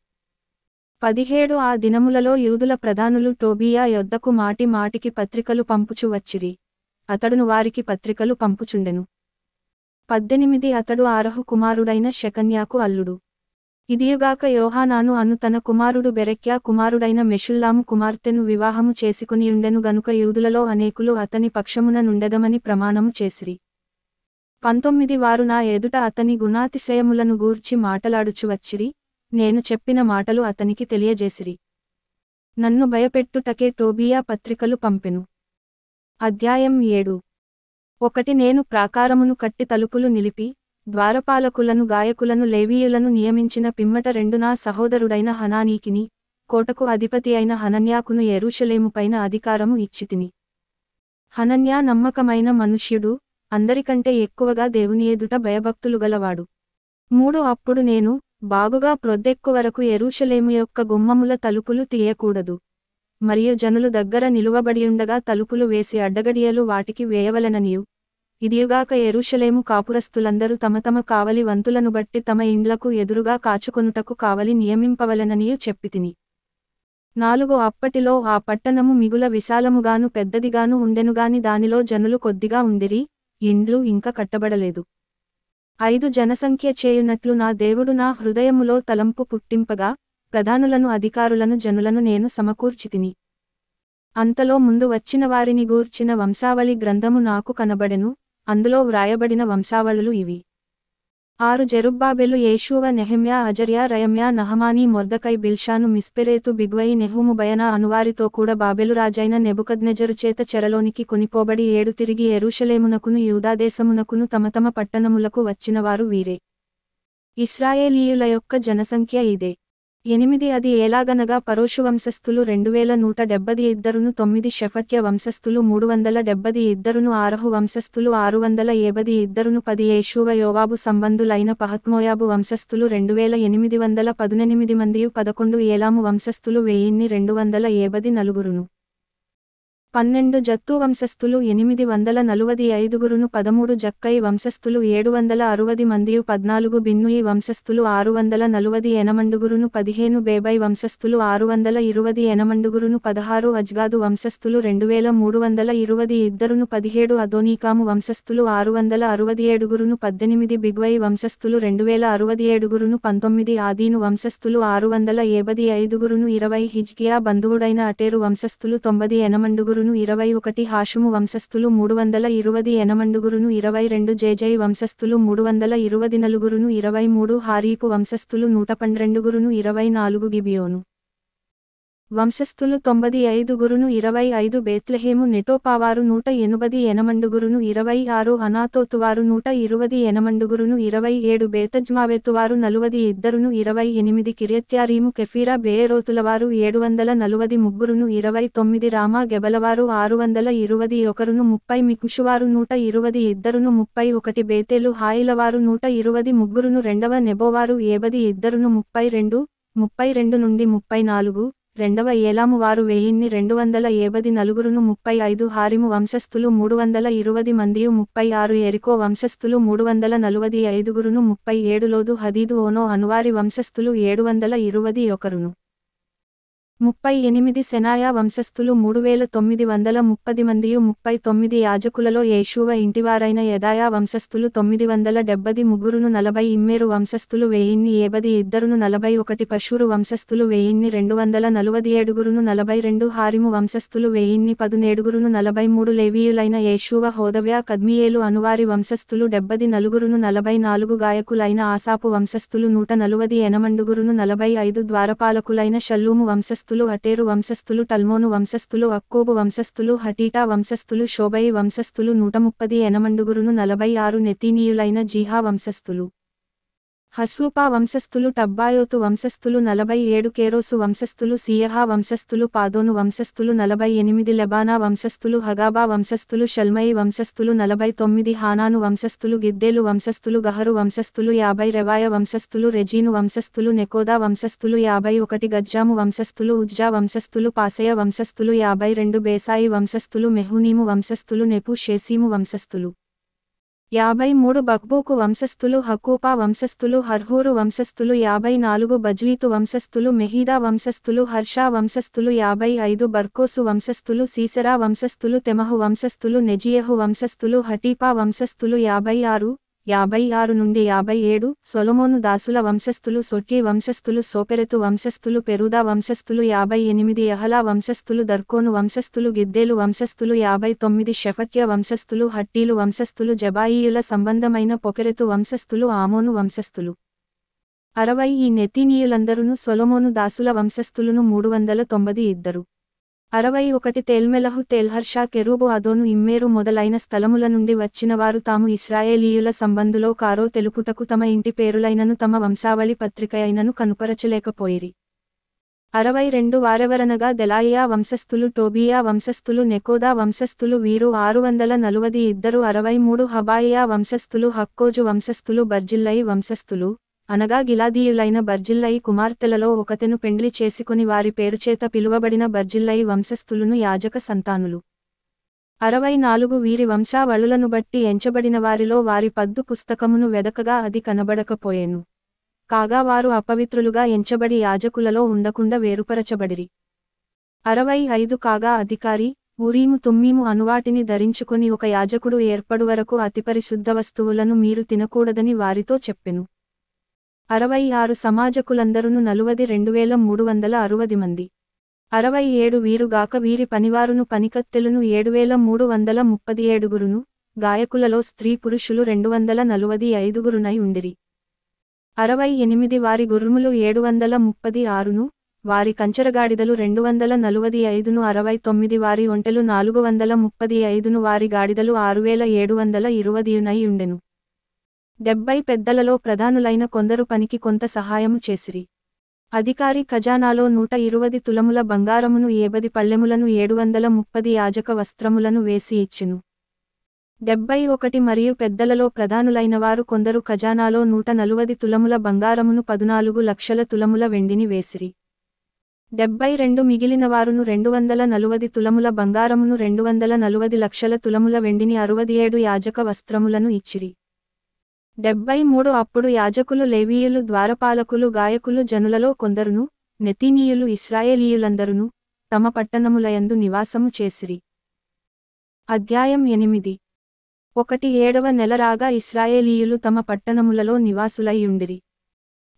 17 ఆ దినములలో యూదుల ప్రధానులు టోబీయా యొద్దకు మాటి మాటికి పత్రికలు పంపుచు వచ్చిరి. అతడును వారికి పత్రికలు పంపుచుండెను. 18 అతడు ఆరహు కుమారుడైన షెకన్యాకు అల్లుడు. ఇదియుగాక యోహానాను అను తన కుమారుడు బెరెక్యా కుమారుడైన మెషుల్లాము కుమార్తెను వివాహము చేసుకునియుండెను గనుక యూదులలో అనేకులు అతని పక్షమున నుండెదమని ప్రమాణము చేసిరి. 19 వారు నా ఎదుట అతని గుణాతిశయములను గూర్చి మాటలాడుచు వచ్చిరి, నేను చెప్పిన మాటలు అతనికి తెలియజేసిరి. నన్ను భయపెట్టుటకే టోబీయా పత్రికలు పంపెను. అధ్యాయం 7 1 నేను ప్రాకారమును కట్టి తలుపులు నిలిపి ద్వారపాలకులను గాయకులను లేవీయులను నియమించిన పిమ్మట 2 నా సహోదరుడైన హనానీకిని కోటకు అధిపతి అయిన హనన్యాకును యెరూషలేము పైన అధికారము ఇచ్చితిని. హనన్యా నమ్మకమైన మనుష్యుడు, అందరికంటే ఎక్కువగా దేవుని ఎదుట భయభక్తులు గలవాడు. 3 అప్పుడు నేను బాగుగా ప్రొద్దెక్కు వరకు యెరూషలేము యొక్క గుమ్మముల తలుపులు తీయకూడదు, మరియు జనులు దగ్గర నిలువబడియుండగా తలుపులు వేసి అడ్డగడియలు వాటికి వేయవలెననియు ఇదియుగాక యెరూషలేము కాపురస్తులందరూ తమ తమ కావలి వంతులను బట్టి తమ ఇండ్లకు ఎదురుగా కాచుకొనుటకు కావలి నియమింపవలెననియు చెప్పితిని. 4 అప్పటిలో ఆ పట్టణము మిగుల విశాలముగాను పెద్దదిగాను ఉండెనుగాని దానిలో జనులు కొద్దిగా ఉండిరి, ఇండ్లు ఇంకా కట్టబడలేదు. 5 జనసంఖ్య చేయునట్లు నా దేవుడు నా హృదయములో తలంపు పుట్టింపగా ప్రధానులను అధికారులను జనులను నేను సమకూర్చితిని. అంతలో ముందు వచ్చిన వారిని గూర్చిన వంశావళి గ్రంథము నాకు కనబడెను, అందులో వ్రాయబడిన వంశావళులు ఇవి. 6 జెరుబ్బాబెలు యేషూవ నెహెమ్యా అజర్యా రయమ్యా నహమానీ మొర్దకై బిల్షాను మిస్పెరేతు బిగ్వయి నెహూము బయనా అనువారితో కూడా బాబెలు రాజైన నెబుకద్నెజరు చేత చెరలోనికి కొనిపోబడి 7 తిరిగి యెరూషలేమునకును యూదాదేశమునకును తమ తమ పట్టణములకు వచ్చినవారు వీరే. ఇశ్రాయేలీయుల యొక్క జనసంఖ్య ఇదే. 8 అది ఏలాగనగా పరోషు వంశస్థులు 2172 9 షెఫట్య వంశస్థులు 372 ఆరహు వంశస్థులు 672 10 యేషూవ యోవాబు సంబంధులైన పహత్మోయాబు వంశస్థులు 2818 మందియు 11 ఏలాము వంశస్థులు 1274 12 జత్తు వంశస్థులు 845 13 జక్కై వంశస్థులు 760 మందియు 14 బిన్నూయి వంశస్థులు 640 ఎనమండుగురును 15 బేబై వంశస్థులు 620 ఎనమండుగురును 16 అజ్గాదు వంశస్థులు 2322 17 అదోనీకాము వంశస్థులు 667 18 బిగ్వై వంశస్థులు 2067 19 ఆదీను వంశస్థులు 675 20 హిజ్కియా బంధువుడైన అటేరు వంశస్థులు 90 ఎనమండుగురును 21 హాషుము వంశస్థులు 320 ఎనమండుగురును 22 జేజై వంశస్థులు 324 23 హారీపు వంశస్థులు 112 24 గిబియోను వంశస్థులు 95 25 బేత్లెహేము నెటోపావారు 180 ఎనమండుగురును 26 అనాతోతువారు 120 ఎనమండుగురును 27 బేతజ్మావెతువారు 42 28 కిర్యత్యారీము కెఫీరా బేయేరోతులవారు 743 29 రామా గెబలవారు 621 30 మికుషువారు 122 31 బేతేలు హాయిలవారు 123 రెండవ నెబోవారు 72 32 నుండి 34 రెండవ ఏలాము వారు 1274 35 హారిము వంశస్థులు 320 మందియు 36 ఎరికో వంశస్థులు 345 37 లోదు హదీదు ఓనో అనువారి వంశస్థులు 721 38 సెనాయా వంశస్థులు 3930 మందియు 39 యాజకులలో యేషూవ ఇంటివారైన యెదాయా వంశస్థులు 973 40 ఇమ్మేరు వంశస్థులు 1072 41 పషూరు వంశస్థులు 1247 42 హారిము వంశస్థులు 1017 43 లేవీయులైన యేషూవ హోదవ్యా కద్మియేలు అనువారి వంశస్థులు 74 44 గాయకులైన ఆసాపు వంశస్థులు 140 ఎనమండుగురును 45 ద్వారపాలకులైన షల్లూము వంశస్థులు అటేరు వంశస్థులు టల్మోను వంశస్థులు అక్కోబు వంశస్థులు హటీటా వంశస్థులు షోబయి వంశస్థులు 130 ఎనమండుగురును 46 నెతీనీయులైన జీహా వంశస్థులు హసూపా వంశస్థులు టబ్బాయోతు వంశస్థులు 47 కేరోసు వంశస్థులు సీయహా వంశస్థులు పాదోను వంశస్థులు 48 లెబానా వంశస్థులు హగాబా వంశస్థులు షల్మయి వంశస్థులు 49 హానాను వంశస్థులు గిద్దేలు వంశస్థులు గహరు వంశస్థులు 50 రెవాయ వంశస్థులు రెజీను వంశస్థులు నెకోదా వంశస్థులు 51 గజ్జాము వంశస్థులు ఉజ్జా వంశస్థులు పాసయ వంశస్థులు 52 బేసాయి వంశస్థులు మెహూనీము వంశస్థులు నెపు షేసీము వంశస్థులు 53 బక్బూకు వంశస్థులు హకూపా వంశస్థులు హర్హూరు వంశస్థులు 54 బజ్లీతు వంశస్థులు మెహీదా వంశస్థులు హర్షా వంశస్థులు 55 బర్కోసు వంశస్థులు సీసెరా వంశస్థులు తెమహు వంశస్థులు నెజియహు వంశస్థులు హటీపా వంశస్థులు 56 నుండి 57 సొలొమోను దాసుల వంశస్థులు సొట్యి వంశస్థులు సోపెరెతు వంశస్థులు పెరుదా వంశస్థులు 58 యహలా వంశస్థులు దర్కోను వంశస్థులు గిద్దేలు వంశస్థులు 59 షెఫట్య వంశస్థులు హట్టీలు వంశస్థులు జబాయీయుల సంబంధమైన పొకెరెతు వంశస్థులు ఆమోను వంశస్థులు 60 ఈ నెతీనీయులందరును సొలొమోను దాసుల వంశస్థులను 392 61 తేల్మెలహు తేల్హర్షా కెరూబు అదోను ఇమ్మేరు మొదలైన స్థలముల నుండి వచ్చినవారు తాము ఇశ్రాయేలీయుల సంబంధులో కారో తెలుపుటకు తమ ఇంటి పేరులైనను తమ వంశావళి పత్రికయైనను కనుపరచలేకపోయిరి 62 వారెవరనగా దెలాయియా వంశస్థులు టోబీయా వంశస్థులు నెకోదా వంశస్థులు వీరు 642 63 హబాయియా వంశస్థులు హక్కోజు వంశస్థులు బర్జిల్లయి వంశస్థులు అనగా గిలాదీయులైన బర్జిల్లయి కుమార్తెలలో ఒకతెను పెండ్లి చేసుకొని వారి పేరుచేత పిలువబడిన బర్జిల్లయి వంశస్థులును యాజక సంతానులు 64 వీరి వంశావళులను బట్టి ఎంచబడిన వారిలో వారి పద్దు పుస్తకమును వెదకగా అది కనబడకపోయెను కాగా వారు అపవిత్రులుగా ఎంచబడి యాజకులలో ఉండకుండా వేరుపరచబడిరి 65 కాగా అధికారి ఊరీము తుమ్మీము అనువాటిని ధరించుకొని ఒక యాజకుడు ఏర్పడు వరకు అతి పరిశుద్ధ వస్తువులను మీరు తినకూడదని వారితో చెప్పెను 66 సమాజకులందరును 42360 మంది 67 వీరుగాక వీరి పనివారును పనికత్తెలును 7337 గాయకులలో స్త్రీ పురుషులు 245 ఉండిరి 68 వారి గుర్రములు 736 వారి కంచరగాడిదలు 245 69 వారి ఒంటెలు 435 వారి గాడిదలు 6720 ఉండెను 70 పెద్దలలో ప్రధానులైన కొందరు పనికి కొంత సహాయము చేసిరి అధికారి ఖజానాలో 120 తులముల బంగారమును 70 పళ్ళెములను 730 యాజక వస్త్రములను వేసి ఇచ్చెను. 71 మరియు పెద్దలలో ప్రధానులైనవారు కొందరు ఖజానాలో 140 తులముల బంగారమును 14 లక్షల తులముల వెండిని వేసిరి. 72 మిగిలినవారును 240 తులముల బంగారమును 240 లక్షల తులముల వెండిని 67 యాజక వస్త్రములను ఇచ్చిరి. 73 అప్పుడు యాజకులు లేవీయులు ద్వారపాలకులు గాయకులు జనులలో కొందరును నెతీనీయులు ఇశ్రాయేలీయులందరును తమ పట్టణములయందు నివాసము చేసిరి. అధ్యాయం 8. 7వ నెల రాగా ఇశ్రాయేలీయులు తమ పట్టణములలో నివాసులై యుండిరి.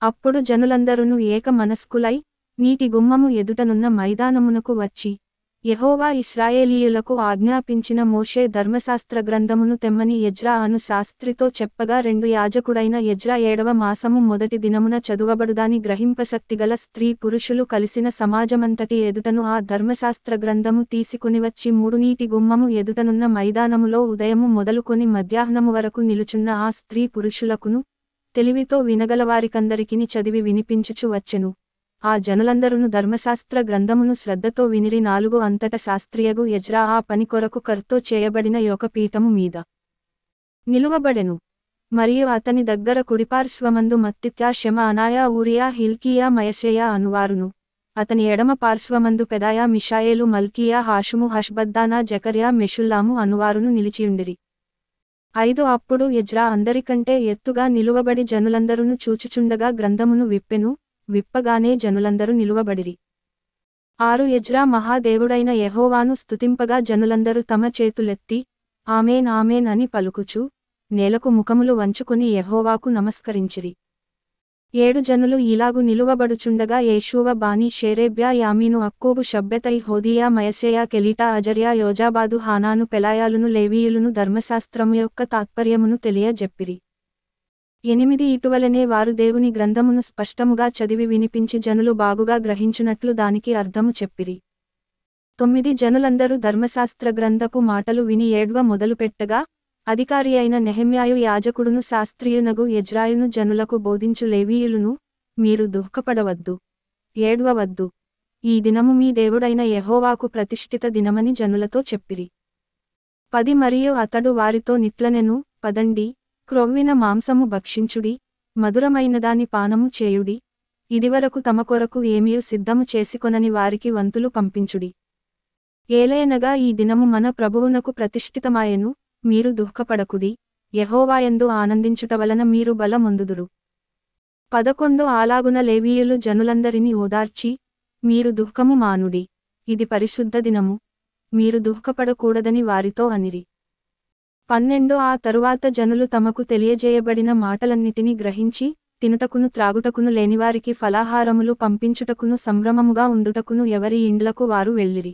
అప్పుడు జనులందరును ఏక మనస్కులై నీటి గుమ్మము ఎదుటనున్న మైదానమునకు వచ్చి యెహోవా ఇశ్రాయేలీయులకు ఆజ్ఞాపించిన మోషే ధర్మశాస్త్ర గ్రంథమును తెమ్మని ఎజ్రా అను శాస్త్రితో చెప్పగా 2 యాజకుడైన ఎజ్రా 7వ మాసము మొదటి దినమున చదువబడుదాని గ్రహింపశక్తిగల స్త్రీ పురుషులు కలిసిన సమాజమంతటి ఎదుటను ఆ ధర్మశాస్త్ర గ్రంథము తీసుకునివచ్చి 3 నీటి గుమ్మము ఎదుటనున్న మైదానములో ఉదయము మొదలుకొని మధ్యాహ్నము వరకు నిలుచున్న ఆ స్త్రీ పురుషులకును తెలివితో వినగలవారికందరికిని చదివి వినిపించుచు వచ్చెను. ఆ జనులందరును ధర్మశాస్త్ర గ్రంథమును శ్రద్ధతో వినిరి. 4 అంతట శాస్త్రియగు ఎజ్రా ఆ పని కొరకు కర్తో చేయబడిన ఒక పీఠము మీద నిలువబడెను. మరియు అతని దగ్గర కుడిపార్శ్వమందు మత్తిత్యా షెమ అనాయా ఊరియా హిల్కీయా మయసేయా అనువారును, అతని ఎడమ పార్శ్వమందు పెదాయా మిషాయేలు మల్కీయా హాషుము హష్బద్దానా జకర్యా మెషుల్లాము అనువారును నిలిచియుండిరి. 5 అప్పుడు ఎజ్రా అందరికంటే ఎత్తుగా నిలువబడి జనులందరును చూచుచుండగా గ్రంథమును విప్పెను. విప్పగానే జనులందరూ నిలువబడిరి. 6 ఎజ్రా మహాదేవుడైన యెహోవాను స్తుతింపగా జనులందరూ తమ చేతులెత్తి ఆమేన్ ఆమేన్ అని పలుకుచు నేలకు ముఖములు వంచుకుని యెహోవాకు నమస్కరించిరి. 7 జనులు ఇలాగు నిలువబడుచుండగా యేషూవ బానీ షేరేబ్యా యామీను అక్కూబు షబ్బెతై హోదీయా మయసేయా కెలీటా అజర్యా యోజాబాదు హానాను పెలాయాలును లేవీయులును ధర్మశాస్త్రము యొక్క తాత్పర్యమును తెలియజెప్పిరి. 8 ఇటువలనే వారు దేవుని గ్రంథమును స్పష్టముగా చదివి వినిపించి జనులు బాగుగా గ్రహించునట్లు దానికి అర్థము చెప్పిరి. 9 జనులందరూ ధర్మశాస్త్ర గ్రంథపు మాటలు విని ఏడ్వ మొదలుపెట్టగా అధికారి అయిన నెహెమ్యాయు యాజకుడును శాస్త్రియునగు ఎజ్రాయును జనులకు బోధించు లేవీయులును మీరు దుఃఖపడవద్దు, ఏడ్వవద్దు, ఈ దినము మీ దేవుడైన యెహోవాకు ప్రతిష్ఠిత దినమని జనులతో చెప్పిరి. 10 మరియు అతడు వారితో నిట్లనెను, పదండి, క్రొవ్విన మాంసము భక్షించుడి, మధురమైనదాని పానము చేయుడి, ఇదివరకు తమ కొరకు ఏమీయు సిద్ధము చేసుకొనని వారికి వంతులు పంపించుడి. ఏలయనగా ఈ దినము మన ప్రభువునకు ప్రతిష్ఠితమాయెను, మీరు దుఃఖపడకుడి, యెహోవాయందు ఆనందించుట వలన మీరు బలమొందుదురు. 11 అలాగున లేవీయులు జనులందరినీ ఓదార్చి మీరు దుఃఖము మానుడి, ఇది పరిశుద్ధ దినము, మీరు దుఃఖపడకూడదని వారితో అనిరి. 12 ఆ తరువాత జనులు తమకు తెలియజేయబడిన మాటలన్నిటినీ గ్రహించి తినుటకును త్రాగుటకును లేనివారికి ఫలాహారములు పంపించుటకును సంభ్రమముగా ఉండుటకును ఎవరి ఇండ్లకు వారు వెళ్ళిరి.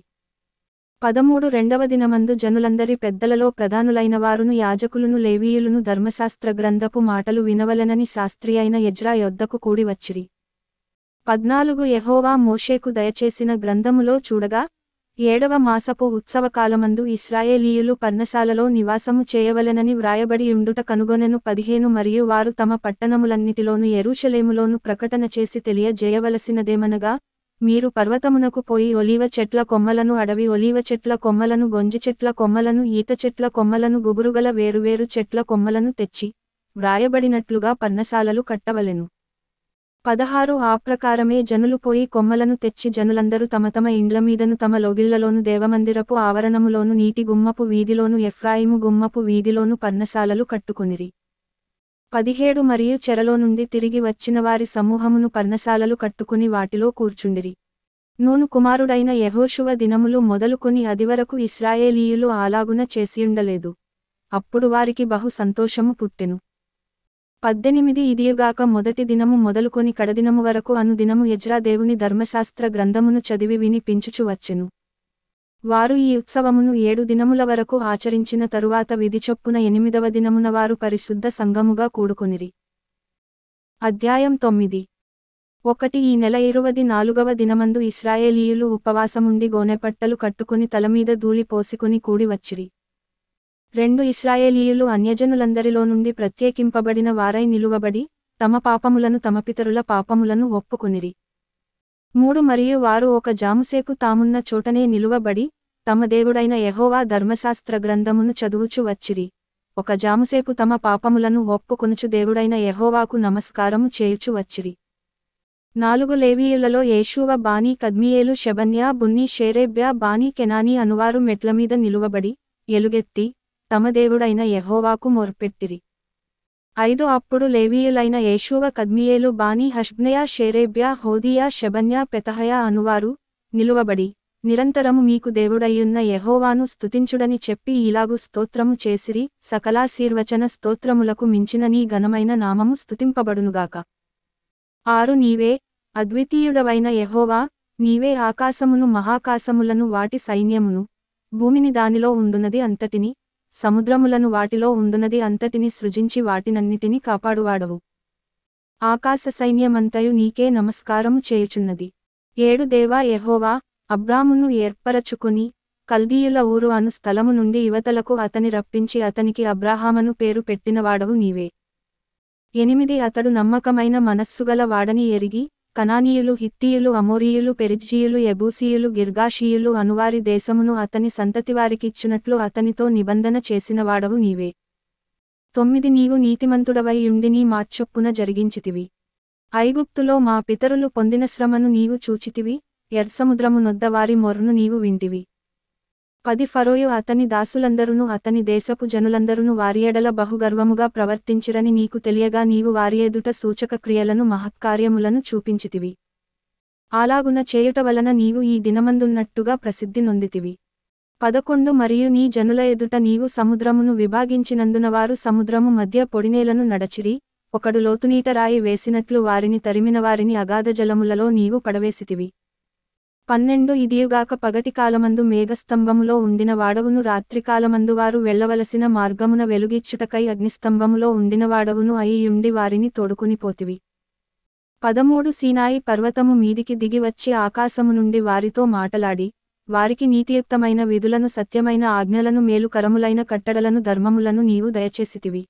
13 రెండవ దినమందు జనులందరి పెద్దలలో ప్రధానులైన వారును యాజకులును లేవీయులును ధర్మశాస్త్ర గ్రంథపు మాటలు వినవలెనని శాస్త్రి అయిన ఎజ్రా యొద్దకు కూడి వచ్చిరి. 14 యెహోవా మోషేకు దయచేసిన గ్రంథములో చూడగా 7వ మాసపు ఉత్సవకాలమందు ఇశ్రాయేలీయులు పర్ణశాలలో నివాసము చేయవలెనని వ్రాయబడి ఉండుట కనుగొనెను. 15 మరియు వారు తమ పట్టణములన్నిటిలోను యెరూషలేములోను ప్రకటన చేసి తెలియజేయవలసినదేమనగా మీరు పర్వతమునకు పోయి ఒలీవ చెట్ల కొమ్మలను అడవి ఒలీవ చెట్ల కొమ్మలను గొంజి చెట్ల కొమ్మలను ఈత చెట్ల కొమ్మలను గుబురుగల వేరువేరు చెట్ల కొమ్మలను తెచ్చి వ్రాయబడినట్లుగా పర్ణశాలలు కట్టవలెను. 16 ఆ ప్రకారమే జనులు పోయి కొమ్మలను తెచ్చి జనులందరూ తమ తమ ఇండ్ల మీదను తమ లోగిళ్లలోను దేవమందిరపు ఆవరణములోను నీటి గుమ్మపు వీధిలోను ఎఫ్రాయిము గుమ్మపు వీధిలోను పర్ణశాలలు కట్టుకొనిరి. 17 మరియు చెరలో నుండి తిరిగి వచ్చిన వారి సమూహమును పర్ణశాలలు కట్టుకుని వాటిలో కూర్చుండిరి. నూను కుమారుడైన యెహోషువ దినములు మొదలుకొని అదివరకు ఇశ్రాయేలీయులు అలాగున చేసియుండలేదు. అప్పుడు వారికి బహు సంతోషము పుట్టెను. 18 ఇదియుగాక మొదటి దినము మొదలుకొని కడదినము వరకు అను దినము ఎజ్రా దేవుని ధర్మశాస్త్ర గ్రంథమును చదివి విని పించుచు వచ్చెను. వారు ఈ ఉత్సవమును 7 దినముల వరకు ఆచరించిన తరువాత విధిచొప్పున 8వ దినమున వారు పరిశుద్ధ సంఘముగా కూడుకొనిరి. అధ్యాయం 9. 1 ఈ నెల 24వ దినమందు ఇశ్రాయేలీయులు ఉపవాసముండి గోనెపట్టలు కట్టుకుని తలమీద ధూళి పోసికొని కూడి వచ్చిరి. 2 ఇశ్రాయేలీయులు అన్యజనులందరిలో నుండి ప్రత్యేకింపబడిన వారై నిలువబడి తమ పాపములను తమ పితరుల పాపములను ఒప్పుకొనిరి. 3 మరియు వారు ఒక జాముసేపు తామున్న చోటనే నిలువబడి తమ దేవుడైన యెహోవా ధర్మశాస్త్ర గ్రంథమును చదువుచు వచ్చిరి. ఒక జాముసేపు తమ పాపములను ఒప్పుకొనుచు దేవుడైన యెహోవాకు నమస్కారము చేయుచు వచ్చిరి. 4 లేవీయులలో యేషూవ, బానీ, కద్మీయేలు, షెబన్యా, బున్నీ, షేరేబ్యా, బానీ, కెనానీ అనువారు మెట్లమీద నిలువబడి ఎలుగెత్తి తమ దేవుడైన యెహోవాకు మొర్పెట్టిరి. 5 అప్పుడు లేవీయులైన యేషూవ, కద్మీయేలు, బానీ, హష్బ్నయా, షేరేబ్యా, హోదీయా, షెబన్యా, పెతహయా అనువారు నిలువబడి నిరంతరము మీకు దేవుడయ్యున్న యెహోవాను స్తుతించుడని చెప్పి ఈలాగు స్తోత్రము చేసిరి. సకలాశీర్వచన స్తోత్రములకు మించిన నీ ఘనమైన నామము స్తుతింపబడునుగాక. 6 నీవే అద్వితీయుడవైన యెహోవా, నీవే ఆకాశమును మహాకాశములను వాటి సైన్యమును, భూమిని దానిలో ఉండునది అంతటిని, సముద్రములను వాటిలో ఉండునది అంతటిని సృజించి వాటినన్నిటిని కాపాడువాడవు. ఆకాశ సైన్యమంతయు నీకే నమస్కారము చేయుచున్నది. 7 దేవా యెహోవా, అబ్రామును ఏర్పరచుకుని కల్దీయుల ఊరు అను స్థలము నుండి ఇవతలకు అతని రప్పించి అతనికి అబ్రాహామను పేరు పెట్టినవాడవు నీవే. 8 అతడు నమ్మకమైన మనస్సుగల వాడని ఎరిగి కనానీయులు, హిత్తీయులు, అమోరీయులు, పెరిజ్జీయులు, యెబూసీయులు, గిర్గాషీయులు అనువారి దేశమును అతని సంతతివారికిచ్చునట్లు అతనితో నిబంధన చేసినవాడవు నీవే. 9 నీవు నీతిమంతుడవై యుండి నీ మాటచొప్పున జరిగించితివి. ఐగుప్తులో మా పితరులు పొందిన శ్రమను నీవు చూచితివి, ఎర్సముద్రము నొద్ద వారి మొర్రును నీవు వింటివి. 10 ఫరోయు అతని దాసులందరును అతని దేశపు జనులందరును వారి ఎడల బహుగర్వముగా ప్రవర్తించిరని నీకు తెలియగా నీవు వారి ఎదుట సూచక క్రియలను మహత్కార్యములను చూపించితివి. అలాగున చేయుట వలన నీవు ఈ దినమందున్నట్టుగా ప్రసిద్ధి నొందితివి. 11 మరియు నీ జనుల ఎదుట నీవు సముద్రమును విభాగించినందున వారు సముద్రము మధ్య పొడినేలను నడచిరి. ఒకడు లోతునీట రాయి వేసినట్లు వారిని తరిమిన వారిని అగాధ జలములలో నీవు పడవేసితివి. 12 ఇదియుగాక పగటి కాలమందు మేఘస్తంభములో ఉండిన వాడవును, రాత్రికాలమందు వారు వెళ్ళవలసిన మార్గమున వెలుగిచ్చుటకై అగ్నిస్తంభములో ఉండిన వాడవును అయ్యుండి వారిని తోడుకునిపోతివి. 13 సీనాయి పర్వతము మీదికి దిగి వచ్చి ఆకాశము నుండి వారితో మాటలాడి వారికి నీతియుక్తమైన విధులను, సత్యమైన ఆజ్ఞలను, మేలుకరములైన కట్టడలను, ధర్మములను నీవు దయచేసితివి.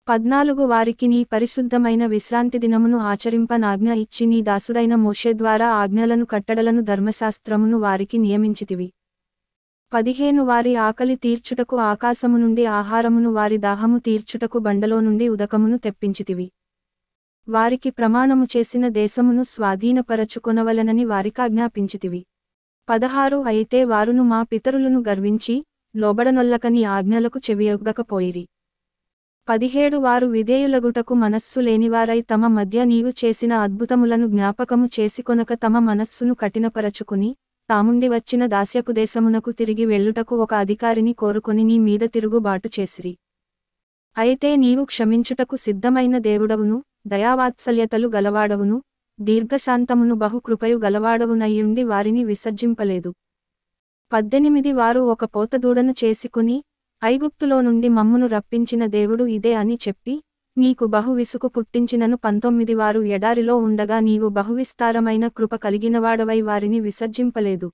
14 వారికి నీ పరిశుద్ధమైన విశ్రాంతి దినమును ఆచరింపనాజ్ఞ ఇచ్చి నీ దాసుడైన మోషే ద్వారా ఆజ్ఞలను, కట్టడలను, ధర్మశాస్త్రమును వారికి నియమించితివి. 15 వారి ఆకలి తీర్చుటకు ఆకాశము నుండి ఆహారమును, వారి దాహము తీర్చుటకు బండలో నుండి ఉదకమును తెప్పించితివి. వారికి ప్రమాణము చేసిన దేశమును స్వాధీనపరచుకొనవలెనని వారికాజ్ఞాపించితివి. 16 అయితే వారును మా పితరులను గర్వించి లోబడనొల్లక నీ ఆజ్ఞలకు చెవియొగ్గకపోయిరి. 17 వారు విధేయులగుటకు మనస్సు లేనివారై తమ మధ్య నీవు చేసిన అద్భుతములను జ్ఞాపకము చేసుకొనక తమ మనస్సును కఠినపరచుకుని తాముండి వచ్చిన దాస్యపు దేశమునకు తిరిగి వెళ్ళుటకు ఒక అధికారిని కోరుకొని నీ మీద తిరుగుబాటు చేసిరి. అయితే నీవు క్షమించుటకు సిద్ధమైన దేవుడవును, దయావాత్సల్యతలు గలవాడవును, దీర్ఘశాంతమును, బహుకృపయు గలవాడవునయ్యుండి వారిని విసర్జింపలేదు. 18 వారు ఒక పోతదూడను చేసుకుని ఐగుప్తులో నుండి మమ్మును రప్పించిన దేవుడు ఇదే అని చెప్పి నీకు బహు విసుగు పుట్టించినను. 19 వారు ఎడారిలో ఉండగా నీవు బహువిస్తారమైన కృప కలిగినవాడవై వారిని విసర్జింపలేదు.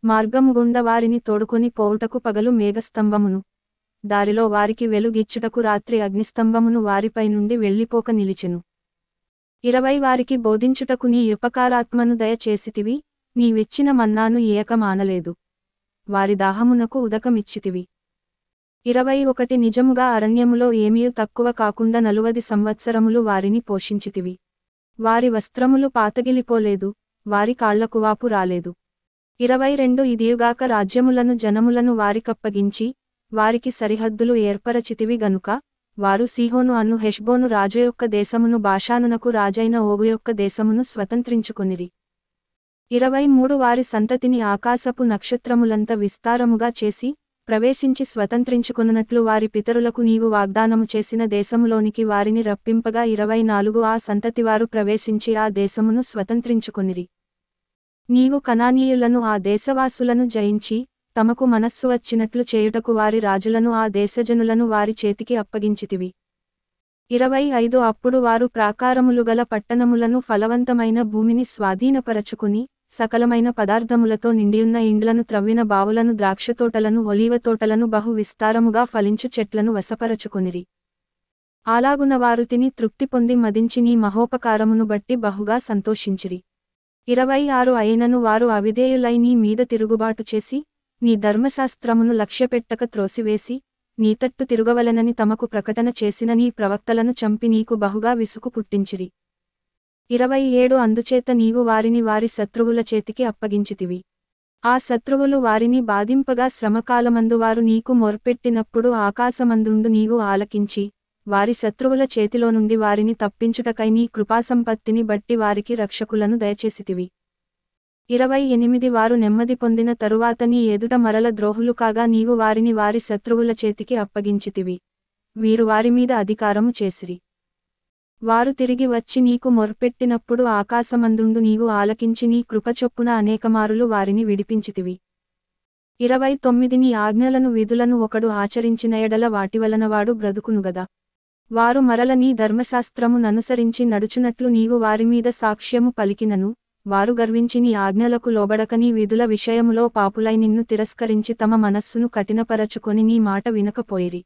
మార్గము గుండా వారిని తోడుకొని పోవుటకు పగలు మేఘస్తంభమును, దారిలో వారికి వెలుగిచ్చుటకు రాత్రి అగ్నిస్తంభమును వారిపై నుండి వెళ్ళిపోక నిలిచెను. 20 వారికి బోధించుటకు నీ ఉపకారాత్మను దయచేసితివి, నీవిచ్చిన మన్నాను ఏక మానలేదు. వారి దాహమునకు ఉదకమిచ్చితివి. 21 నిజముగా అరణ్యములో ఏమీయు తక్కువ కాకుండా 40 సంవత్సరములు వారిని పోషించితివి. వారి వస్త్రములు పాతగిలిపోలేదు, వారి కాళ్లకు వాపు రాలేదు. 22 ఇదియుగాక రాజ్యములను, జనములను వారికప్పగించి వారికి సరిహద్దులు ఏర్పరచితివి గనుక వారు సీహోను అను హెష్బోను రాజు యొక్క దేశమును, బాషానునకు రాజైన ఓగు యొక్క దేశమును స్వతంత్రించుకొనిరి. 23 వారి సంతతిని ఆకాశపు నక్షత్రములంత విస్తారముగా చేసి ప్రవేశించి స్వతంత్రించుకొనున్నట్లు వారి పితరులకు నీవు వాగ్దానము చేసిన దేశములోనికి వారిని రప్పింపగా 24 ఆ సంతతివారు ప్రవేశించి ఆ దేశమును స్వతంత్రించుకొనిరి. నీవు కనానీయులను, ఆ దేశవాసులను జయించి తమకు మనస్సు వచ్చినట్లు చేయుటకు వారి రాజులను, ఆ దేశజనులను వారి చేతికి అప్పగించితివి. 25 అప్పుడు వారు ప్రాకారములు గల పట్టణములను, ఫలవంతమైన భూమిని స్వాధీనపరచుకుని సకలమైన పదార్థములతో నిండియున్న ఇండ్లను, త్రవ్విన బావులను, ద్రాక్షతోటలను, ఒలీవ తోటలను, బహు విస్తారముగా ఫలించు చెట్లను వశపరచుకొనిరి. అలాగున వారు తిని తృప్తి పొంది మదించి నీ మహోపకారమును బట్టి బహుగా సంతోషించిరి. 26 అయినను వారు అవిధేయులై నీ మీద తిరుగుబాటు చేసి, నీ ధర్మశాస్త్రమును లక్ష్యపెట్టక త్రోసివేసి, నీ తట్టు తిరుగవలెనని తమకు ప్రకటన చేసిన నీ ప్రవక్తలను చంపి నీకు బహుగా విసుగు పుట్టించిరి. 27 అందుచేత నీవు వారిని వారి శత్రువుల చేతికి అప్పగించితివి. ఆ శత్రువులు వారిని బాధింపగా శ్రమకాలమందు వారు నీకు మొర్పెట్టినప్పుడు ఆకాశమందుండు నీవు ఆలకించి, వారి శత్రువుల చేతిలో నుండి వారిని తప్పించుటకై నీ కృపాసంపత్తిని బట్టి వారికి రక్షకులను దయచేసితివి. 28 వారు నెమ్మది పొందిన తరువాత నీ ఎదుట మరల ద్రోహులు కాగా నీవు వారిని వారి శత్రువుల చేతికి అప్పగించితివి. వీరు వారిమీద అధికారము చేసిరి. వారు తిరిగి వచ్చి నీకు మొర్పెట్టినప్పుడు ఆకాశమందుండు నీవు ఆలకించి నీ కృపచొప్పున అనేకమారులు వారిని విడిపించితివి. 29 నీ ఆజ్ఞలను విధులను ఒకడు ఆచరించిన ఎడల వాటివలన వాడు బ్రతుకునుగదా. వారు మరల నీ ధర్మశాస్త్రము ననుసరించి నడుచునట్లు నీవు వారిమీద సాక్ష్యము పలికినను, వారు గర్వించి నీ ఆజ్ఞలకు లోబడక నీ విధుల విషయములో పాపులై నిన్ను తిరస్కరించి తమ మనస్సును కఠినపరచుకొని నీ మాట వినకపోయిరి.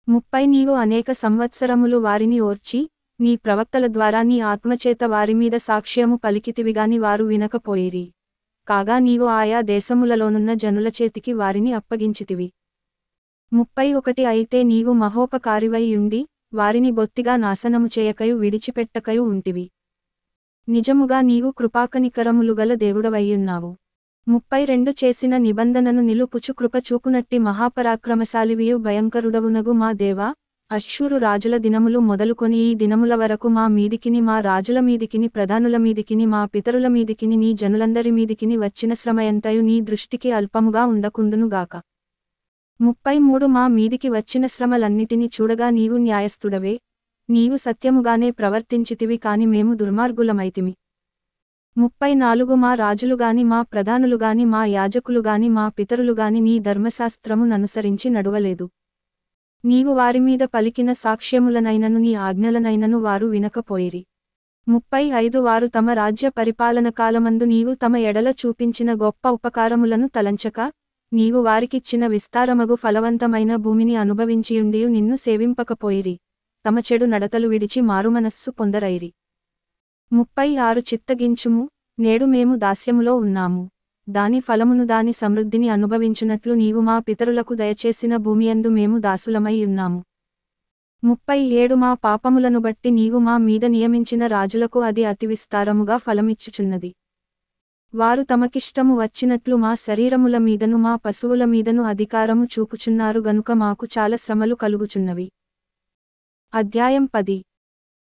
30 నీవు అనేక సంవత్సరములు వారిని ఓర్చి, నీ ప్రవక్తల ద్వారా నీ ఆత్మచేత వారిమీద సాక్ష్యము పలికితివిగాని వారు వినకపోయిరి. కాగా నీవు ఆయా దేశములలోనున్న జనుల చేతికి వారిని అప్పగించితివి. 31 అయితే నీవు మహోపకారివై యుండి, వారిని బొత్తిగా నాశనము చేయకయు విడిచిపెట్టకయు ఉంటివి. నిజముగా నీవు కృపాకనికరములు గల దేవుడవయ్యున్నావు. 32 చేసిన నిబంధనను నిలుపుచు కృప చూపునట్టి మహాపరాక్రమశాలివియు భయంకరుడవునగు మా దేవా, అష్షూరు రాజుల దినములు మొదలుకొని ఈ దినముల వరకు మా మీదికిని మా రాజుల మీదికిని ప్రధానుల మీదికిని మా పితరుల మీదికిని నీ జనులందరి మీదికిని వచ్చిన శ్రమయంతయు నీ దృష్టికి అల్పముగా ఉండకుండునుగాక. 33 మా మీదికి వచ్చిన శ్రమలన్నిటిని చూడగా నీవు న్యాయస్థుడవే, నీవు సత్యముగానే ప్రవర్తించితివి కాని మేము దుర్మార్గులమైతిమి. 34 మా రాజులుగాని మా ప్రధానులుగాని మా యాజకులుగాని మా పితరులుగాని నీ ధర్మశాస్త్రము ననుసరించి నడువలేదు. నీవు వారిమీద పలికిన సాక్ష్యములనైనను నీ ఆజ్ఞలనైనను వారు వినకపోయిరి. 35 వారు తమ రాజ్య పరిపాలన కాలమందు నీవు తమ ఎడల చూపించిన గొప్ప ఉపకారములను తలంచక, నీవు వారికిచ్చిన విస్తారమగు ఫలవంతమైన భూమిని అనుభవించియుండియు నిన్ను సేవింపకపోయిరి, తమ చెడు నడతలు విడిచి మారుమనస్సు పొందరైరి. 36 చిత్తగించుము, నేడు మేము దాస్యములో ఉన్నాము, దాని ఫలమును దాని సమృద్ధిని అనుభవించునట్లు నీవు మా పితరులకు దయచేసిన భూమియందు మేము దాసులమై ఉన్నాము. 37 మా పాపములను బట్టి నీవు మా మీద నియమించిన రాజులకు అది అతి విస్తారముగా ఫలమిచ్చుచున్నది. వారు తమకిష్టము వచ్చినట్లు మా శరీరముల మీదను మా పశువుల మీదను అధికారము చూపుచున్నారు గనుక మాకు చాలా శ్రమలు కలుగుచున్నవి. అధ్యాయం 10.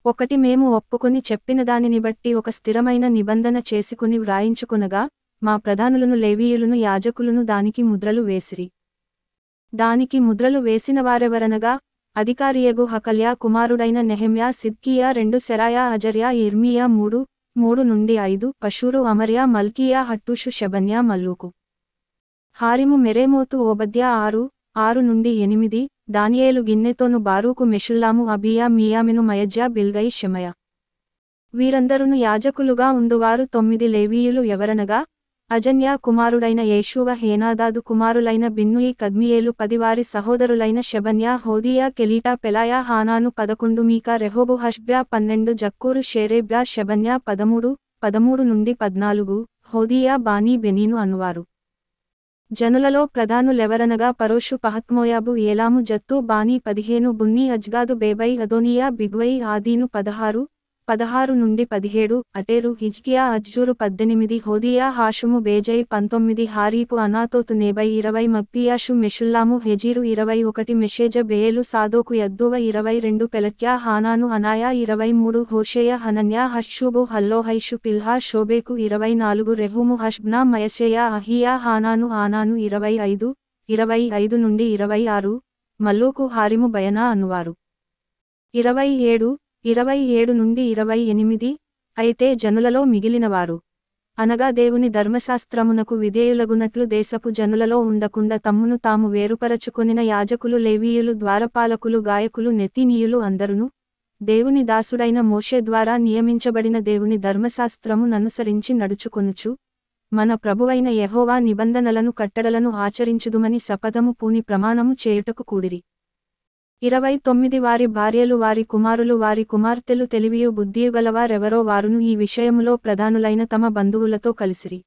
1 మేము ఒప్పుకొని చెప్పిన దానిని బట్టి ఒక స్థిరమైన నిబంధన చేసుకుని వ్రాయించుకొనగా, మా ప్రధానులను లేవీయులను యాజకులను దానికి ముద్రలు వేసిరి. దానికి ముద్రలు వేసిన వారెవరనగా, అధికారియగు హకల్యా కుమారుడైన నెహెమ్యా సిద్కియా 2 సెరాయా అజర్యా ఇర్మియా 3 నుండి 5 Pashhur Amariah Malchijah హట్టూషు షెబన్యా మల్లూకు. Harim Meremoth ఓబద్యా 6 నుండి 8 దానియేలు గిన్నెతోను బారూకు మెషుల్లాము అబియా మియామిను మయజ్యా బిల్గై షెమయ. వీరందరును యాజకులుగా ఉండువారు 9 లేవీయులు ఎవరనగా, అజన్యా కుమారుడైన యేషూవ హేనాదాదు కుమారులైన బిన్నూయి కద్మియేలు 10 వారి సహోదరులైన షెబన్యా హోదియా కెలీటా పెలాయా హానాను 11 మీకా రెహోబు హష్బ్యా 12 జక్కూరు షేరేబ్యా షెబన్యా 13 నుండి 14 హోదియా బానీ బెనీను అనువారు. జనులలో ప్రధానులెవరనగా పరోషు పహత్మోయాబు ఏలాము జత్తు బానీ 15 బున్నీ అజ్గాదు బేబై అదోనియా బిగ్వై ఆదీను 16 నుండి 17 అటేరు హిజ్కియా అజ్జూరు 18 హోదియా హాషుము బేజై 19 హారీపు అనాతోతు నేబై 20 మగ్పియాషు మెషుల్లాము హెజీరు 21 మెషేజ బేయేలు సాదోకు యద్దూవ 22 పెలట్యా హానాను అనాయా 23 హోషేయ హనన్యా హషూబు హల్లోహైషు పిల్హా షోబేకు 24 రెహూము హష్బ్నా మయసేయ అహియా హానాను ఆనాను 25 నుండి 26 మల్లూకు హారిము బయనా అనువారు. 27 నుండి 28 అయితే జనులలో మిగిలినవారు, అనగా దేవుని ధర్మశాస్త్రమునకు విధేయులగునట్లు దేశపు జనులలో ఉండకుండా తమ్మును తాము వేరుపరచుకొనిన యాజకులు లేవీయులు ద్వారపాలకులు గాయకులు నెతీనీయులు అందరును, దేవుని దాసుడైన మోషే ద్వారా నియమించబడిన దేవుని ధర్మశాస్త్రము ననుసరించి నడుచుకొనుచు, మన ప్రభువైన యెహోవా నిబంధనలను కట్టడలను ఆచరించుదుమని శపథము పూని ప్రమాణము చేయుటకు కూడిరి. 29 వారి భార్యలు వారి కుమారులు వారి కుమార్తెలు తెలివియు బుద్ధియు గలవారెవరో వారును ఈ విషయములో ప్రధానులైన తమ బంధువులతో కలిసిరి.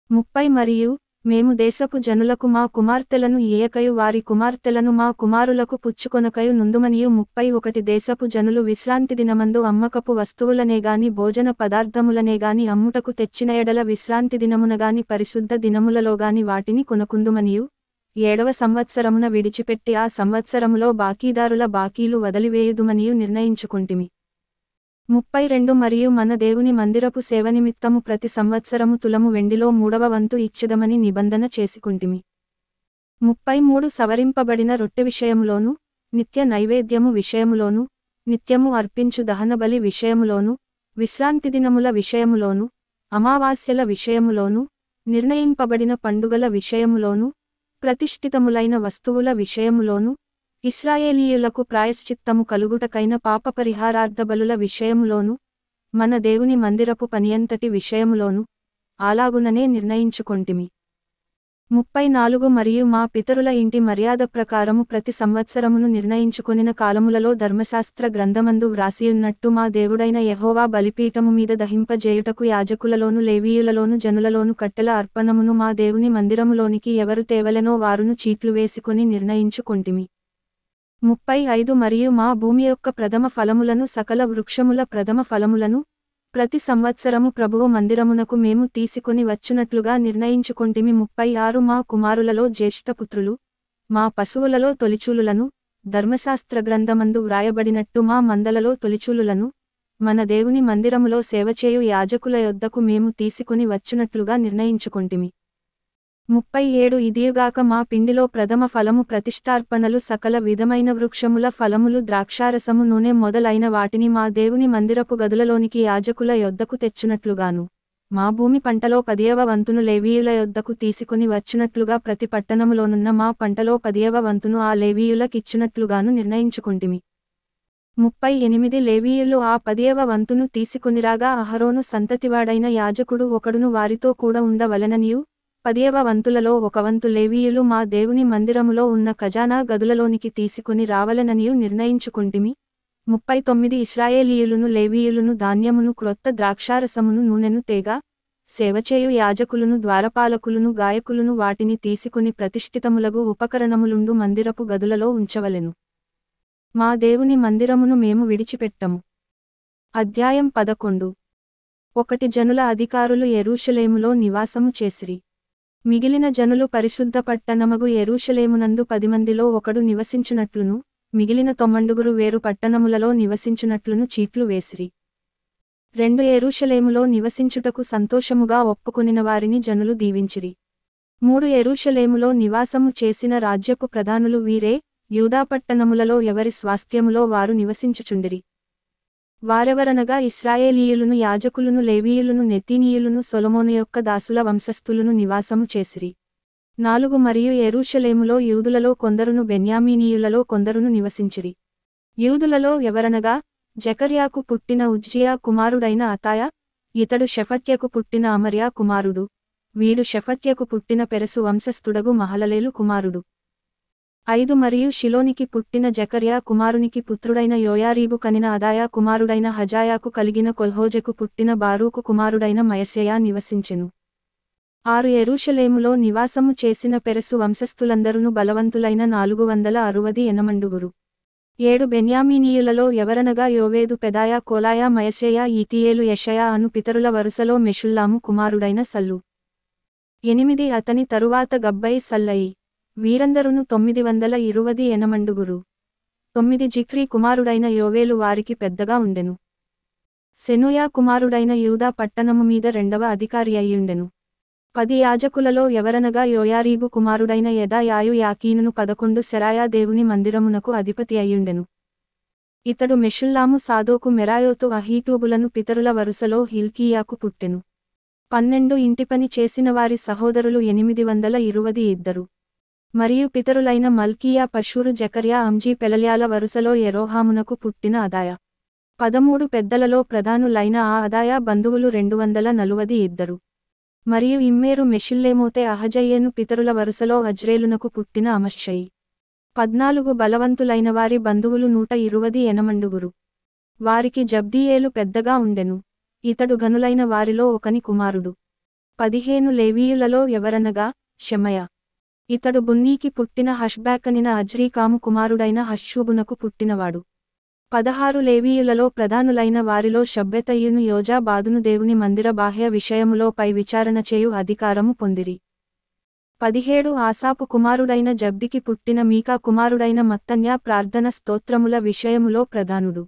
30 మరియు మేము దేశపు జనులకు మా కుమార్తెలను ఇయ్యకయు వారి కుమార్తెలను మా కుమారులకు పుచ్చుకొనకయు నుందుమనియు 31 దేశపు జనులు విశ్రాంతి దినమందు అమ్మకపు వస్తువులనేగాని భోజన పదార్థములనేగాని అమ్ముటకు తెచ్చిన ఎడల విశ్రాంతి దినమునగాని పరిశుద్ధ దినములలోగాని వాటిని కొనకుందుమనియు 7వ సంవత్సరమున విడిచిపెట్టి ఆ సంవత్సరములో బాకీదారుల బాకీలు వదిలివేయుదుమనియు నిర్ణయించుకొంటిమి. 32 మరియు మన దేవుని మందిరపు సేవనిమిత్తము ప్రతి సంవత్సరము తులము వెండిలో 3వ వంతు ఇచ్చెదమని నిబంధన చేసుకొంటిమి. 33 సవరింపబడిన రొట్టె విషయములోను, నిత్య నైవేద్యము విషయములోను, నిత్యము అర్పించు దహనబలి విషయములోను, విశ్రాంతి దినముల విషయములోను, అమావాస్యల విషయములోను, నిర్ణయింపబడిన పండుగల విషయములోను, ప్రతిష్ఠితములైన వస్తువుల విషయములోను, ఇశ్రాయేలీయులకు ప్రాయశ్చిత్తము కలుగుటకైన పాపపరిహారార్థ బలుల విషయములోను, మన దేవుని మందిరపు పనియంతటి విషయములోను అలాగుననే నిర్ణయించుకొంటిమి. 34 మరియు మా పితరుల ఇంటి మర్యాద ప్రకారము ప్రతి సంవత్సరమును నిర్ణయించుకొనిన కాలములలో ధర్మశాస్త్ర గ్రంథమందు వ్రాసియున్నట్టు మా దేవుడైన యెహోవా బలిపీఠము మీద దహింపజేయుటకు యాజకులలోను లేవీయులలోను జనులలోను కట్టెల అర్పణమును మా దేవుని మందిరములోనికి ఎవరు తేవలెనో వారును చీట్లు వేసుకొని నిర్ణయించుకొంటిమి. 35 మరియు మా భూమి యొక్క ప్రథమ ఫలములను సకల వృక్షముల ప్రథమ ఫలములను ప్రతి సంవత్సరము ప్రభువు మందిరమునకు మేము తీసుకొని వచ్చునట్లుగా నిర్ణయించుకొంటిమి. 36 మా కుమారులలో జ్యేష్ఠపుత్రులు, మా పశువులలో తొలిచూలులను, ధర్మశాస్త్ర గ్రంథమందు వ్రాయబడినట్టు మా మందలలో తొలిచూలులను, మన దేవుని మందిరములో సేవచేయు యాజకుల యొద్దకు మేము తీసుకొని వచ్చునట్లుగా నిర్ణయించుకొంటిమి. 37 ఇదియుగాక మా పిండిలో ప్రథమ ఫలము ప్రతిష్ఠార్పణలు సకల విధమైన వృక్షముల ఫలములు ద్రాక్షారసము నూనె మొదలైన వాటిని మా దేవుని మందిరపు గదులలోనికి యాజకుల యొద్దకు తెచ్చునట్లుగాను, మా భూమి పంటలో 10వ వంతును లేవీయుల యొద్దకు తీసుకొని వచ్చునట్లుగా ప్రతి పట్టణములోనున్న మా పంటలో 10వ వంతును ఆ లేవీయులకిచ్చునట్లుగాను నిర్ణయించుకొంటిమి. 38 లేవీయులు ఆ 10వ వంతును తీసుకొనిరాగా అహరోను సంతతివాడైన యాజకుడు ఒకడును వారితో కూడా ఉండవలెననియు 10వ వంతులలో 1 వంతు లేవీయులు మా దేవుని మందిరములో ఉన్న ఖజానా గదులలోనికి తీసుకొని రావలెననియు నిర్ణయించుకొంటిమి. 39 ఇశ్రాయేలీయులును లేవీయులును ధాన్యమును క్రొత్త ద్రాక్షారసమును నూనెను తేగా సేవచేయు యాజకులును ద్వారపాలకులును గాయకులును వాటిని తీసుకొని ప్రతిష్ఠితములగు ఉపకరణములుండు మందిరపు గదులలో ఉంచవలెను. మా దేవుని మందిరమును మేము విడిచిపెట్టము. అధ్యాయం 11. 1 జనుల అధికారులు యెరూషలేములో నివాసము చేసిరి. మిగిలిన జనులు పరిశుద్ధ పట్టణమగు యెరూషలేమునందు 10 మందిలో ఒకడు నివసించునట్లును, మిగిలిన 9 వేరు పట్టణములలో నివసించునట్లును చీట్లు వేసిరి. 2 యెరూషలేములో నివసించుటకు సంతోషముగా ఒప్పుకొనిన వారిని జనులు దీవించిరి. 3 యెరూషలేములో నివాసము చేసిన రాజ్యపు ప్రధానులు వీరే, యూదా పట్టణములలో ఎవరి స్వాస్థ్యములో వారు నివసించుచుండిరి. వారెవరనగా ఇశ్రాయేలీయులును యాజకులును లేవీయులును నెతీనీయులును సొలొమోను యొక్క దాసుల వంశస్థులును నివాసము చేసిరి. 4 మరియు యెరూషలేములో యూదులలో కొందరును బెన్యామీనీయులలో కొందరును నివసించిరి. యూదులలో ఎవరనగా జకర్యాకు పుట్టిన ఉజ్జియా కుమారుడైన అతాయ, ఇతడు షెఫట్యకు పుట్టిన అమర్యా కుమారుడు, వీడు షెఫట్యకు పుట్టిన పెరెసు వంశస్థుడగు మహలలేలు కుమారుడు. 5 మరియు షిలోనికి పుట్టిన జకర్యా కుమారునికి పుత్రుడైన యోయారీబు కనిన అదాయా కుమారుడైన హజాయాకు కలిగిన కొల్హోజెకు పుట్టిన బారూకు కుమారుడైన మయస్యయా నివసించెను. 6 యెరూషలేములో నివాసము చేసిన పెరెసు వంశస్థులందరును బలవంతులైన 460 7 బెన్యామీనీయులలో ఎవరనగా యోవేదు పెదాయా కోలాయా మయస్యయా ఈతీయేలు యెషయా అను పితరుల వరుసలో మెషుల్లాము కుమారుడైన సల్లు. 8 అతని తరువాత గబ్బయి సల్లయి. వీరందరును 920 9 జిక్రీ కుమారుడైన యోవేలు వారికి పెద్దగా ఉండెను. సెనూయా కుమారుడైన యూదా పట్టణము మీద 2వ అధికారి అయ్యుండెను. 10 యాజకులలో ఎవరనగా యోయారీబు కుమారుడైన యెదాయాయు యాకీనును 11 సెరాయా దేవుని మందిరమునకు అధిపతి అయ్యుండెను. ఇతడు మెషుల్లాము సాదోకు మెరాయోతు అహీటూబులను పితరుల వరుసలో హిల్కీయాకు పుట్టెను. 12 ఇంటిపని చేసిన వారి సహోదరులు 822 మరియు పితరులైన మల్కీయా పషూరు జకర్యా అంజీ పెలల్యాల వరుసలో యెరోహామునకు పుట్టిన అదాయ. 13 పెద్దలలో ప్రధానులైన ఆ అదాయ బంధువులు 242 మరియు ఇమ్మేరు మెషిల్లేమోతే అహజయ్యను పితరుల వరుసలో అజ్రేలునకు పుట్టిన అమష్షయి. 14 బలవంతులైన వారి బంధువులు 128 వారికి జబ్దీయేలు పెద్దగా ఉండెను. ఇతడు ఘనులైన వారిలో ఒకని కుమారుడు. 15 లేవీయులలో ఎవరనగా షెమయ. ఇతడు బున్నీకి పుట్టిన హష్బాకనిన అజ్రీకాము కుమారుడైన హష్షూబునకు పుట్టినవాడు. 16 లేవీయులలో ప్రధానులైన వారిలో షబ్బెతయును యోజాబాదును దేవుని మందిర బాహ్య విషయములో పై విచారణ చేయు అధికారము పొందిరి. 17 ఆసాపు కుమారుడైన జబ్దికి పుట్టిన మీకా కుమారుడైన మత్తన్యా ప్రార్థన స్తోత్రముల విషయములో ప్రధానుడు.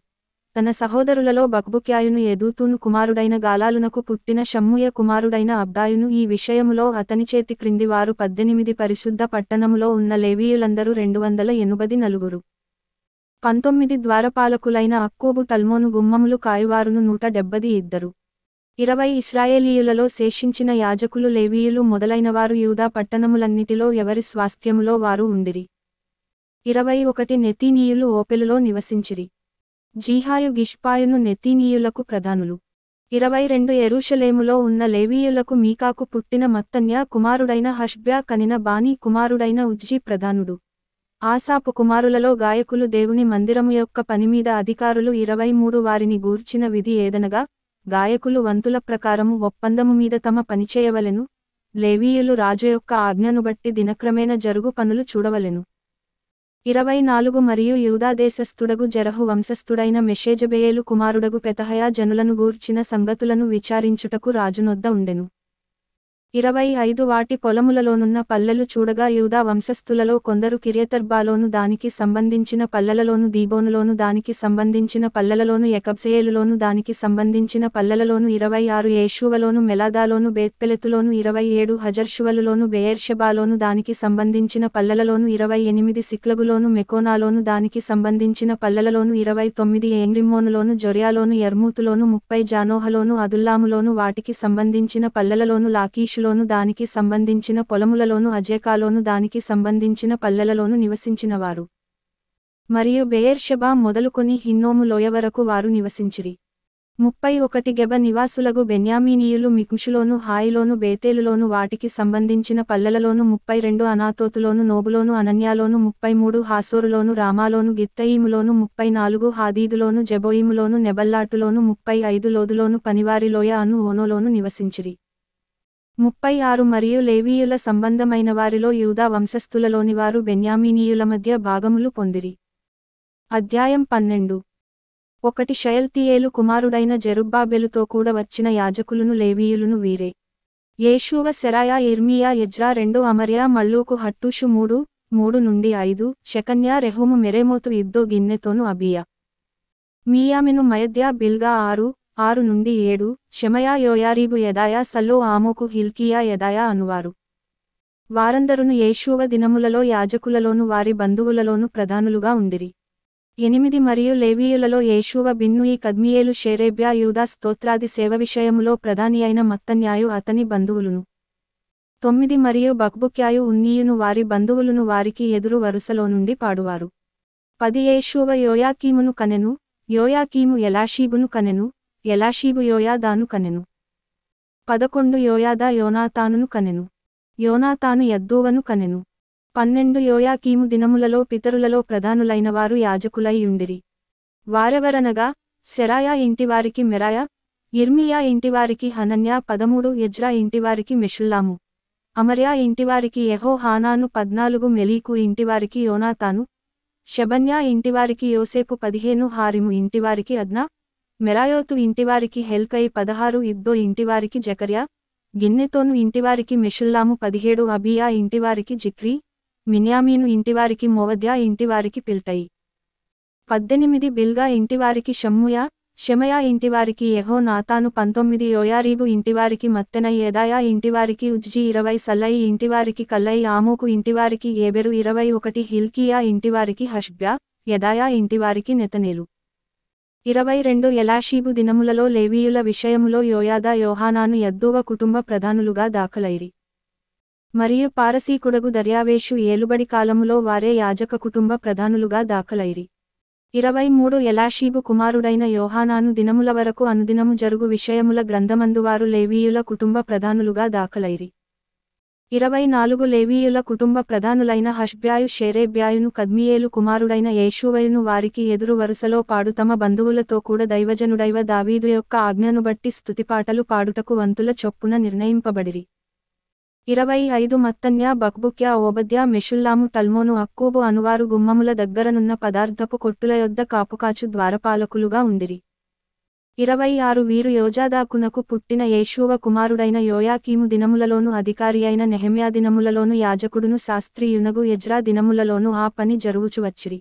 తన సహోదరులలో బక్బుక్యాయును ఎదూతూను కుమారుడైన గాలాలునకు పుట్టిన షమ్మూయ కుమారుడైన అబ్దాయును ఈ విషయములో అతని చేతి క్రింది వారు 18 పరిశుద్ధ పట్టణములో ఉన్న లేవీయులందరూ 284. 19 ద్వారపాలకులైన అక్కూబు టల్మోను గుమ్మములు కాయువారును 172. 20 ఇశ్రాయేలీయులలో శేషించిన యాజకులు లేవీయులు మొదలైనవారు యూదా పట్టణములన్నిటిలో ఎవరి స్వాస్థ్యములో వారు ఉండిరి. 21 నెతీనీయులు ఓపెలులో నివసించిరి. జీహాయు గిష్పాయును నెతీనీయులకు ప్రధానులు. 22 యెరూషలేములో ఉన్న లేవీయులకు మీకాకు పుట్టిన మత్తన్యా కుమారుడైన హష్బ్యా కనిన బానీ కుమారుడైన ఉజ్జీ ప్రధానుడు. ఆసాపు కుమారులలో గాయకులు దేవుని మందిరము యొక్క పనిమీద అధికారులు 23 వారిని గూర్చిన విధి ఏదనగా గాయకులు వంతుల ప్రకారము ఒప్పందము మీద తమ పనిచేయవలెను. లేవీయులు రాజు యొక్క ఆజ్ఞను బట్టి దినక్రమేణ జరుగు పనులు చూడవలెను. 24 మరియు యూదా దేశస్థుడగు జెరహు వంశస్థుడైన మెషేజబెయేలు కుమారుడగు పెతహయా జనులను గూర్చిన సంగతులను విచారించుటకు రాజునొద్ద ఉండెను. 25 వాటి పొలములలోనున్న పల్లెలు చూడగా యూదా వంశస్థులలో కొందరు కిర్యతర్బాలోను దానికి సంబంధించిన పల్లెలలోను దీబోనులోను దానికి సంబంధించిన పల్లెలలోను యకబ్సెయేలులోను దానికి సంబంధించిన పల్లెలలోను 26 యేషూవలోను మెలాదాలోను బేత్పెలెతులోను 27 హజర్షువలులోను బెయేర్షెబాలోను దానికి సంబంధించిన పల్లెలలోను 28 సిక్లగులోను మెకోనాలోను దానికి సంబంధించిన పల్లెలలోను 29 ఏంగ్రిమ్మోనులోను జొర్యాలోను యర్మూతులోను 30 జానోహలోను అదుల్లాములోను వాటికి సంబంధించిన పల్లెలలోను లాకీషు లోను దానికి సంబంధించిన పొలములలోను అజేకాలోను దానికి సంబంధించిన పల్లెలలోను నివసించినవారు. మరియు బెయేర్షెబా మొదలుకొని హిన్నోము లోయ వరకు వారు నివసించిరి. 31 గెబ నివాసులగు బెన్యామీనీయులు మిక్ముషులోను హాయిలోను బేతేలులోను వాటికి సంబంధించిన పల్లెలలోను 32 అనాతోతులోను నోబులోను అనన్యాలోను 33 హాసోరులోను రామాలోను గిత్తయీములోను 34 హాదీదులోను జెబోయిములోను నెబల్లాటులోను 35 లోదులోను పనివారి లోయ అను ఓనోలోను నివసించిరి. 36 మరియు లేవీయుల సంబంధమైన వారిలో యూదా వంశస్థులలోని వారు బెన్యామీనీయుల మధ్య భాగములు పొందిరి. అధ్యాయం 12. 1 షయల్తీయేలు కుమారుడైన జెరుబ్బాబెలుతో కూడా వచ్చిన యాజకులును లేవీయులును వీరే: యేషూవ సెరాయా ఇర్మీయా ఎజ్రా 2 అమర్యా మల్లూకు హట్టూషు 3 నుండి 5 షెకన్యా రెహూము మెరేమోతు ఇద్దో గిన్నెతోను అబియా మీయామిను మయద్యా బిల్గా 6 నుండి 7 షెమయా యోయారీబు యెదాయా సల్లో ఆమోకు హిల్కీయా యెదాయా అనువారు. వారందరును యేషూవ దినములలో యాజకులలోను వారి బంధువులలోను ప్రధానులుగా ఉండిరి. 8 మరియు లేవీయులలో యేషూవ బిన్నూయి కద్మియేలు షేరేబ్యా యూదా స్తోత్రాది సేవ విషయములో ప్రధాని అయిన మత్తన్యాయు అతని బంధువులును. 9 మరియు బక్బుక్యాయు ఉన్నీయును వారి బంధువులును వారికి ఎదురు వరుసలో నుండి పాడువారు. 10 యేషూవ యోయాకీమును కనెను. యోయాకీము ఎలాషీబును కనెను. ఎలాషీబు యోయాదాను కనెను. 11 యోయాదా యోనాతానును కనెను. యోనాతాను యద్దూవను కనెను. 12 యోయాకీము దినములలో పితరులలో ప్రధానులైన వారు యాజకులై యుండిరి. వారెవరనగా సెరాయా ఇంటివారికి మెరాయా, ఇర్మీయా ఇంటివారికి హనన్యా, 13 ఎజ్రా ఇంటివారికి మెషుల్లాము, అమర్యా ఇంటివారికి యెహోహానాను, 14 మెలీకు ఇంటివారికి యోనాతాను, షెబన్యా ఇంటివారికి యోసేపు, 15 హారిము ఇంటివారికి అద్నా, మెరాయోతు ఇంటివారికి హెల్కై, 16 ఇద్దో ఇంటివారికి జకర్యా, గిన్నెతోను ఇంటివారికి Meshullam, 17 అబియా ఇంటివారికి జిక్రీ, Miniamin ఇంటివారికి మోవద్యా ఇంటివారికి పిల్టై, 18 బిల్గా ఇంటివారికి షమ్మూయా, Shemaiah ఇంటివారికి యెహోనాతాను, 19 యోయారీబు ఇంటివారికి మత్తెనై, Jedaiah ఇంటివారికి Uzzi, 20 సల్లయి ఇంటివారికి కల్లై, ఆమోకు ఇంటివారికి ఏబెరు, 21 Hilkiah ఇంటివారికి హష్బ్యా, Jedaiah ఇంటివారికి నెతనేలు. 22 ఎలాషీబు దినములలో లేవీయుల విషయములో యోయాదా యోహానాను యద్దూవ కుటుంబ ప్రధానులుగా దాఖలైరి. మరియు పారసీకుడగు దర్యావేషు ఏలుబడి కాలములో వారే యాజక కుటుంబ ప్రధానులుగా దాఖలైరి. 23 ఎలాషీబు కుమారుడైన యోహానాను దినముల వరకు అనుదినము జరుగు విషయముల గ్రంథమందువారు లేవీయుల కుటుంబ ప్రధానులుగా దాఖలైరి. 24 లేవీయుల కుటుంబ ప్రధానులైన హష్బ్యాయు షేరేబ్యాయును కద్మియేలు కుమారుడైన యేషూవయును వారికి ఎదురు వరుసలో పాడు తమ బంధువులతో కూడా దైవజనుడైవ దావీదు యొక్క ఆజ్ఞను బట్టి స్తుతిపాటలు పాడుటకు వంతుల చొప్పున నిర్ణయింపబడిరి. 25 మత్తన్యా బక్బుక్యా ఓబద్యా మెషుల్లాము టల్మోను అక్కూబు అనువారు గుమ్మముల దగ్గరనున్న పదార్థపు కొట్టుల యొద్ద కాపుకాచు ద్వారపాలకులుగా ఉండిరి. 26 వీరు యోజాదాకునకు పుట్టిన యేషూవ కుమారుడైన యోయాకీము దినములలోను అధికారియైన నెహెమ్యా దినములలోను యాజకుడును శాస్త్రీయునగు ఎజ్రా దినములలోను ఆ పని జరుగుచు వచ్చిరి.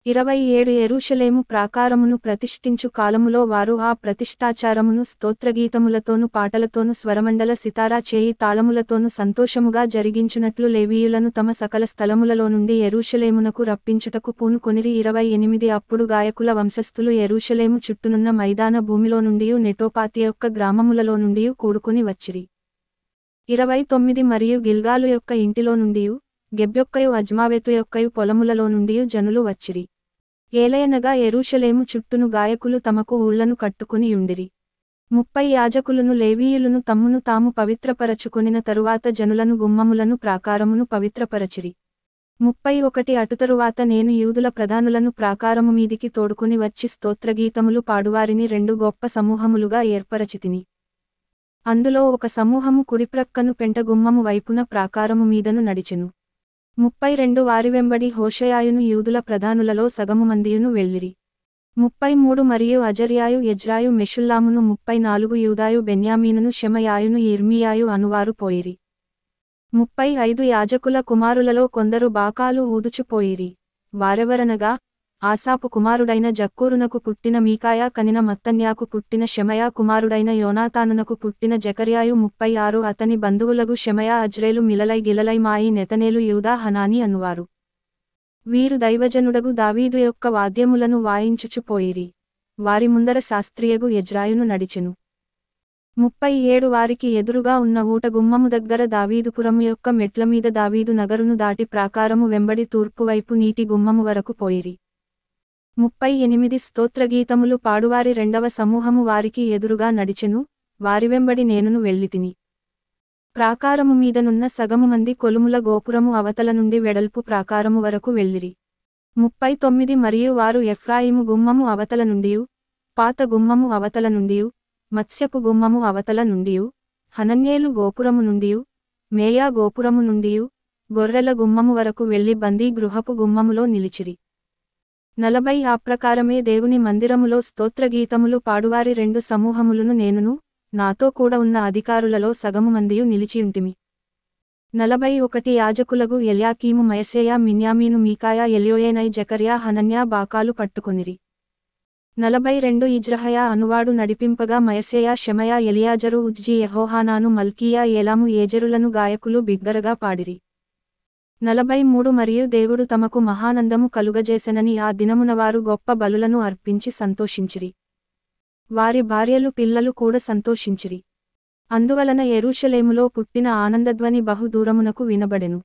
27 యెరూషలేము ప్రాకారమును ప్రతిష్ఠించు కాలములో వారు ఆ ప్రతిష్ఠాచారమును స్తోత్రగీతములతోను పాటలతోను స్వరమండల సితారా చేయి తాళములతోను సంతోషముగా జరిగించునట్లు లేవీయులను తమ సకల స్థలములలో నుండి యెరూషలేమునకు రప్పించుటకు పూనుకొనిరి. 28 అప్పుడు గాయకుల వంశస్థులు యెరూషలేము చుట్టూనున్న మైదాన భూమిలో నుండియు నెటోపాతి యొక్క గ్రామములలో నుండియు కూడుకుని వచ్చిరి. 29 మరియు గిల్గాలు యొక్క ఇంటిలో నుండియు గెబ్యొక్కయు అజ్మావెతు యొక్కయు పొలములలో నుండియు జనులు వచ్చిరి. ఏలయనగా యెరూషలేము చుట్టూను గాయకులు తమకు ఊళ్లను కట్టుకుని యుండిరి. 30 యాజకులను లేవీయులను తమ్మును తాము పవిత్రపరచుకొనిన తరువాత జనులను గుమ్మములను ప్రాకారమును పవిత్రపరచిరి. 31 అటుతరువాత నేను యూదుల ప్రధానులను ప్రాకారము మీదికి తోడుకుని వచ్చి స్తోత్రగీతములు పాడువారిని 2 గొప్ప సమూహములుగా ఏర్పరచితిని. అందులో ఒక సమూహము కుడిప్రక్కను పెంట గుమ్మము వైపున ప్రాకారము మీదను నడిచెను. 32 వారి వెంబడి హోషయాయును యూదుల ప్రధానులలో సగము మందియును వెళ్ళిరి. 33 మరియు అజర్యాయు ఎజ్రాయు మెషుల్లామును 34 యూదాయు బెన్యామీనును షెమయాయును ఇర్మియాయు అనువారు పోయిరి. 35 యాజకుల కుమారులలో కొందరు బాకాలు ఊదుచుపోయిరి. వారెవరనగా ఆసాపు కుమారుడైన జక్కూరునకు పుట్టిన మీకాయా కనిన మత్తన్యాకు పుట్టిన షెమయా కుమారుడైన యోనాతానునకు పుట్టిన జకర్యాయు 36 అతని బంధువులగు షెమయా అజ్రేలు మిలలై గిలలై మాయి నెతనేలు యూదా హనాని అనువారు. వీరు దైవజనుడగు దావీదు యొక్క వాద్యములను వాయించుచుపోయిరి. వారి ముందర శాస్త్రియగు ఎజ్రాయును నడిచెను. 37 వారికి ఎదురుగా ఉన్న ఊట గుమ్మము దగ్గర దావీదుపురము యొక్క మెట్లమీద దావీదు నగరును దాటి ప్రాకారము వెంబడి తూర్పువైపు నీటి గుమ్మము వరకు పోయిరి. 38 స్తోత్రగీతములు పాడువారి రెండవ సమూహము వారికి ఎదురుగా నడిచెను. వారి వెంబడి నేనును వెళ్ళితిని. ప్రాకారము మీదనున్న సగము మంది కొలుముల గోపురము అవతల నుండి వెడల్పు ప్రాకారము వరకు వెళ్ళిరి. 39 మరియు వారు ఎఫ్రాయిము గుమ్మము అవతల నుండియు పాత గుమ్మము అవతల నుండియు మత్స్యపు గుమ్మము అవతల నుండియు హనన్యేలు గోపురము నుండియు మేయా గోపురము నుండియు గొర్రెల గుమ్మము వరకు వెళ్లి బందీ గృహపు గుమ్మములో నిలిచిరి. 40 ఆ ప్రకారమే దేవుని మందిరములో స్తోత్రగీతములు పాడువారి 2 సమూహములను నేనును నాతో కూడా ఉన్న అధికారులలో సగము మందియు నిలిచియుంటిమి. 41 యాజకులగు ఎల్యాకీము మయసేయా మిన్యామీను మీకాయా ఎల్యోయేనై జకర్యా హనన్యా బాకాలు పట్టుకొనిరి. 42 ఇజ్రహయా అనువాడు నడిపింపగా మయసేయా షెమయా ఎలియాజరు ఉజ్జీ యెహోహానాను మల్కీయా ఏలాము ఏజెరులను గాయకులు బిగ్గరగా పాడిరి. 43 మరియు దేవుడు తమకు మహానందము కలుగజేసెనని ఆ దినమున వారు గొప్ప బలులను అర్పించి సంతోషించిరి. వారి భార్యలు పిల్లలు కూడా సంతోషించిరి. అందువలన యెరూషలేములో పుట్టిన ఆనందధ్వని బహు దూరమునకు వినబడెను.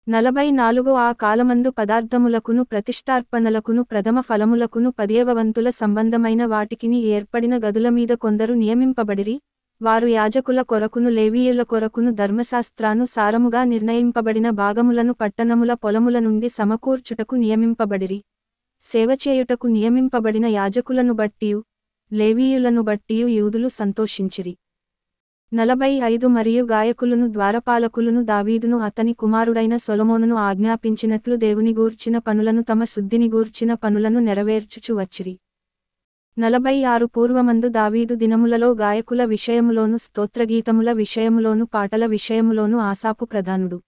44 ఆ కాలమందు పదార్థములకును ప్రతిష్ఠార్పణలకును ప్రథమ ఫలములకును 10వ వంతుల సంబంధమైన వాటికిని ఏర్పడిన గదుల మీద కొందరు నియమింపబడిరి. వారు యాజకుల కొరకును లేవీయుల కొరకును ధర్మశాస్త్రాను సారముగా నిర్ణయింపబడిన భాగములను పట్టణముల పొలముల నుండి సమకూర్చుటకు నియమింపబడిరి. సేవచేయుటకు నియమింపబడిన యాజకులను బట్టియు లేవీయులను బట్టియు యూదులు సంతోషించిరి. 45 మరియు గాయకులను ద్వారపాలకులను దావీదును అతని కుమారుడైన సొలొమోనును ఆజ్ఞాపించినట్లు దేవుని గూర్చిన పనులను తమ శుద్ధిని గూర్చిన పనులను నెరవేర్చుచు వచ్చిరి. 46 పూర్వమందు దావీదు దినములలో గాయకుల విషయములోను స్తోత్రగీతముల విషయములోను పాటల విషయములోను ఆసాపు ప్రధానుడు.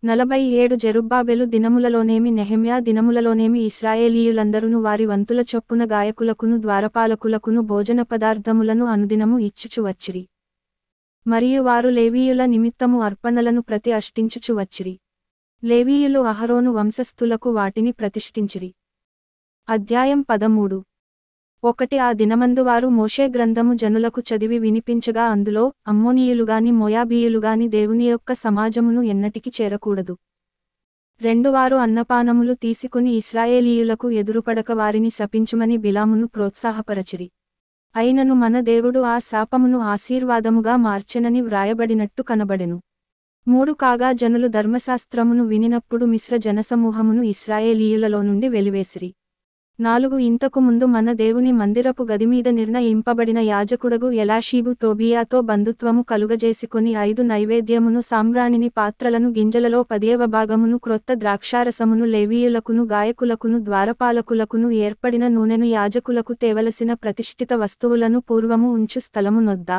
47 జెరుబ్బాబెలు దినములలోనేమి నెహెమ్యా దినములలోనేమి ఇశ్రాయేలీయులందరును వారి వంతుల చొప్పున గాయకులకును ద్వారపాలకులకును భోజన పదార్థములను అనుదినము ఇచ్చుచు వచ్చిరి. మరియు వారు లేవీయుల నిమిత్తము అర్పణలను ప్రతి అష్టించుచు వచ్చిరి. లేవీయులు అహరోను వంశస్థులకు వాటిని ప్రతిష్ఠించిరి. అధ్యాయం 13. 1 ఆ దినమందు వారు మోషే గ్రంథము జనులకు చదివి వినిపించగా అందులో అమ్మోనీయులుగాని మోయాబీయులుగాని దేవుని యొక్క సమాజమును ఎన్నటికి చేరకూడదు. 2 వారు అన్నపానములు తీసుకుని ఇశ్రాయేలీయులకు ఎదురుపడక వారిని శపించుమని బిలామును ప్రోత్సాహపరచిరి. అయినను మన దేవుడు ఆ శాపమును ఆశీర్వాదముగా మార్చెనని వ్రాయబడినట్టు కనబడెను. 3 కాగా జనులు ధర్మశాస్త్రమును వినినప్పుడు మిశ్ర జనసమూహమును ఇశ్రాయేలీయులలో నుండి వెలివేసిరి. 4 ఇంతకు ముందు మన దేవుని మందిరపు గదిమీద నిర్ణయింపబడిన యాజకుడగు ఎలాషీబు టోబియాతో బంధుత్వము కలుగజేసికొని 5 నైవేద్యమును సాంబ్రాణిని పాత్రలను గింజలలో 10వ భాగమును క్రొత్త ద్రాక్షారసమును లేవీయులకును గాయకులకును ద్వారపాలకులకును ఏర్పడిన నూనెను యాజకులకు తేవలసిన ప్రతిష్ఠిత వస్తువులను పూర్వము ఉంచు స్థలము నొద్ద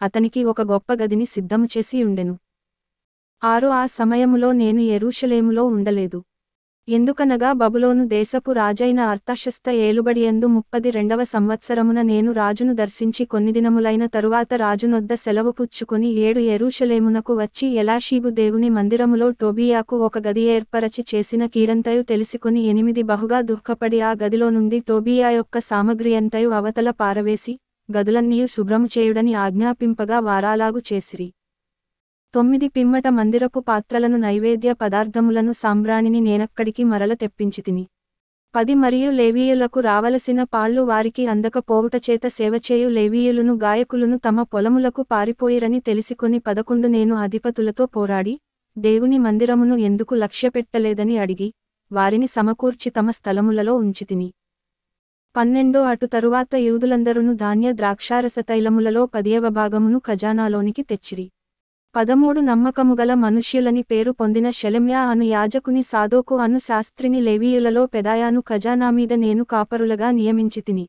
అతనికి ఒక గొప్ప గదిని సిద్ధము చేసి ఉండెను. 6 ఆ సమయములో నేను యెరూషలేములో ఉండలేదు. ఎందుకనగా బబులోను దేశపు రాజైన అర్తషస్త ఏలుబడియందు 32వ సంవత్సరమున నేను రాజును దర్శించి కొన్ని దినములైన తరువాత రాజునొద్ద సెలవు పుచ్చుకొని 7 యెరూషలేమునకు వచ్చి ఎలాషీబు దేవుని మందిరములో టోబియాకు ఒక గది ఏర్పరచి చేసిన కీడంతయు తెలిసికొని 8 బహుగా దుఃఖపడి ఆ గదిలో నుండి టోబియా యొక్క సామగ్రియంతయు అవతల పారవేసి గదులన్నీయు శుభ్రము చేయుడని ఆజ్ఞాపింపగా వారాలాగు చేసిరి. 9 పిమ్మట మందిరపు పాత్రలను నైవేద్య పదార్థములను సాంబ్రాణిని నేనక్కడికి మరల తెప్పించితిని. 10 మరియు లేవీయులకు రావలసిన పాళ్ళు వారికి అందకపోవుటచేత సేవచేయు లేవీయులును గాయకులును తమ పొలములకు పారిపోయిరని తెలిసికొని 11 నేను అధిపతులతో పోరాడి దేవుని మందిరమును ఎందుకు లక్ష్యపెట్టలేదని అడిగి వారిని సమకూర్చి తమ స్థలములలో ఉంచితిని. 12 అటు తరువాత యూదులందరును ధాన్య ద్రాక్షారస తైలములలో 10వ భాగమును ఖజానాలోనికి తెచ్చిరి. 13 నమ్మకముగల మనుష్యులని పేరు పొందిన షెలెమ్యా అను యాజకుని సాదోకు అను శాస్త్రిని లేవీయులలో పెదాయాను ఖజానామీద నేను కాపరులుగా నియమించితిని.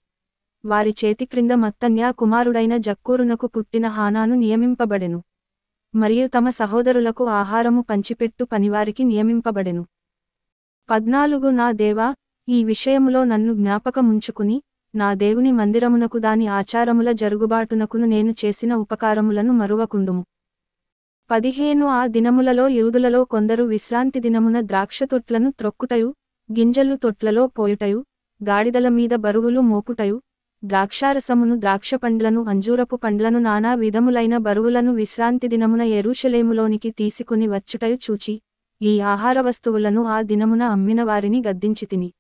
వారి చేతి క్రింద మత్తన్యా కుమారుడైన జక్కూరునకు పుట్టిన హానాను నియమింపబడెను. మరియు తమ సహోదరులకు ఆహారము పంచిపెట్టు పనివారికి నియమింపబడెను. 14 నా దేవా, ఈ విషయములో నన్ను జ్ఞాపకముంచుకుని నా దేవుని మందిరమునకు దాని ఆచారముల జరుగుబాటునకును నేను చేసిన ఉపకారములను మరువకుండుము. 15 ఆ దినములలో యూదులలో కొందరు విశ్రాంతి దినమున ద్రాక్ష తొట్లను త్రొక్కుటయు, గింజలు తొట్లలో పోయుటయు, గాడిదల మీద బరువులు మోపుటయు, ద్రాక్షారసమును ద్రాక్షపండ్లను అంజూరపు పండ్లను నానా విధములైన బరువులను విశ్రాంతి దినమున యెరూషలేములోనికి తీసుకుని వచ్చుటయు చూచి, ఈ ఆహార వస్తువులను ఆ దినమున అమ్మిన వారిని గద్దించితిని.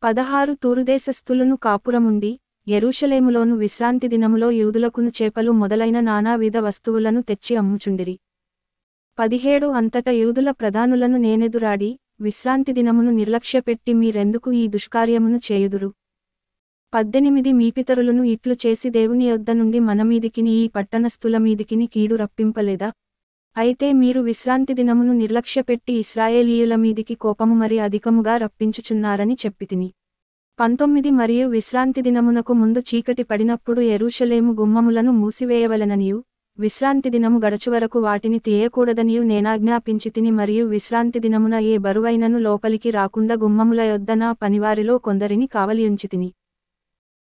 16 తూరుదేశస్థులను కాపురముండి యెరూషలేములోను విశ్రాంతి దినములో యూదులకును చేపలు మొదలైన నానావిధ వస్తువులను తెచ్చి అమ్ముచుండిరి. 17 అంతట యూదుల ప్రధానులను నేనెదురాడి, విశ్రాంతి దినమును నిర్లక్ష్యపెట్టి మీరెందుకు ఈ దుష్కార్యమును చేయుదురు? 18 మీ పితరులను ఇట్లు చేసి దేవుని యొద్ద నుండి మనమీదికిని ఈ పట్టణస్థుల మీదికిని కీడు రప్పింపలేదా? అయితే మీరు విశ్రాంతి దినమును నిర్లక్ష్యపెట్టి ఇశ్రాయేలీయుల మీదికి కోపము మరి అధికముగా రప్పించుచున్నారని చెప్పితిని. 19 మరియు విశ్రాంతి దినమునకు ముందు చీకటి పడినప్పుడు యెరూషలేము గుమ్మములను మూసివేయవలెననియు, విశ్రాంతి దినము గడచువరకు వాటిని తీయకూడదనియు నేనాజ్ఞాపించితిని. మరియు విశ్రాంతి దినమున ఏ బరువైనను లోపలికి రాకుండా గుమ్మముల యొద్ద నా పనివారిలో కొందరిని కావలియుంచితిని.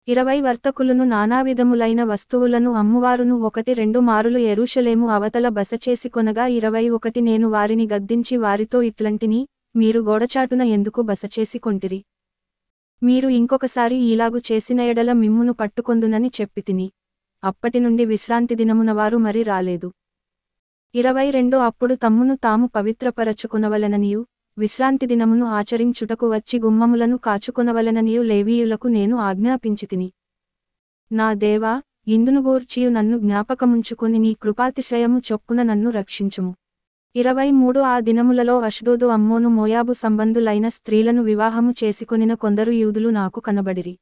20 వర్తకులను నానావిధములైన వస్తువులను అమ్మువారును 1-2 మారులు యెరూషలేము అవతల బసచేసి కొనగా 21 నేను వారిని గద్దించి వారితో ఇట్లంటిని, మీరు గోడచాటున ఎందుకు బసచేసి కొంటిరి? మీరు ఇంకొకసారి ఈలాగు చేసిన ఎడల మిమ్మును పట్టుకొందునని చెప్పితిని. అప్పటి నుండి విశ్రాంతి దినమున వారు మరి రాలేదు. 22 అప్పుడు తమ్మును తాము పవిత్రపరచుకొనవలెననియు, విశ్రాంతి దినమును ఆచరించుటకు వచ్చి గుమ్మములను కాచుకొనవలెననియు లేవీయులకు నేను ఆజ్ఞాపించితిని. నా దేవా, ఇందును గూర్చియు నన్ను జ్ఞాపకముంచుకొని నీ కృపాతిశయము చొప్పున నన్ను రక్షించుము. 23 ఆ దినములలో అష్డోదు అమ్మోను మోయాబు సంబంధులైన స్త్రీలను వివాహము చేసుకొనిన కొందరు యూదులు నాకు కనబడిరి.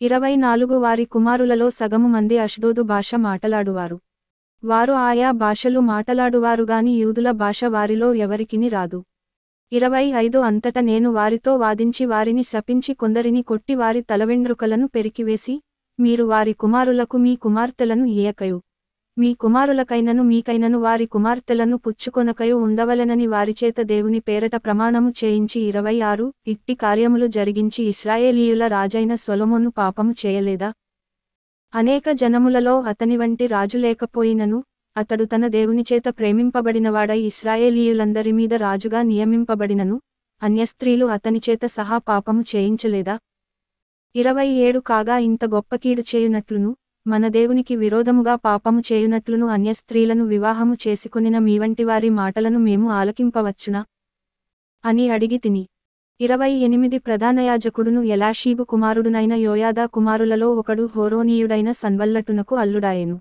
24 వారి కుమారులలో సగము మంది అష్డోదు భాష మాటలాడువారు. వారు ఆయా భాషలు మాటలాడువారుగాని యూదుల భాష వారిలో ఎవరికిని రాదు. 25 అంతట నేను వారితో వాదించి వారిని శపించి కొందరిని కొట్టి వారి తలవెండ్రుకలను పెరికివేసి, మీరు వారి కుమారులకు మీ కుమార్తెలను ఇయ్యకయు, మీ కుమారులకైనను మీకైనను వారి కుమార్తెలను పుచ్చుకొనకయు ఉండవలెనని వారిచేత దేవుని పేరట ప్రమాణము చేయించి 26 ఇట్టి కార్యములు జరిగించి ఇశ్రాయేలీయుల రాజైన సొలొమోను పాపము చేయలేదా? అనేక జనములలో అతని వంటి రాజు లేకపోయినను, అతడు తన దేవునిచేత ప్రేమింపబడినవాడై ఇశ్రాయేలీయులందరి మీద రాజుగా నియమింపబడినను, అన్యస్త్రీలు అతనిచేత సహా పాపము చేయించలేదా? 27 కాగా ఇంత గొప్ప కీడు చేయునట్లును, మన దేవునికి విరోధముగా పాపము చేయునట్లును అన్యస్త్రీలను వివాహము చేసుకొనిన మీవంటి వారి మాటలను మేము ఆలకింపవచ్చునా అని అడిగితిని. 28 ప్రధానయాజకుడును ఎలాషీబు కుమారుడునైన యోయాదా కుమారులలో ఒకడు హోరోనీయుడైన సన్బల్లటునకు అల్లుడాయెను.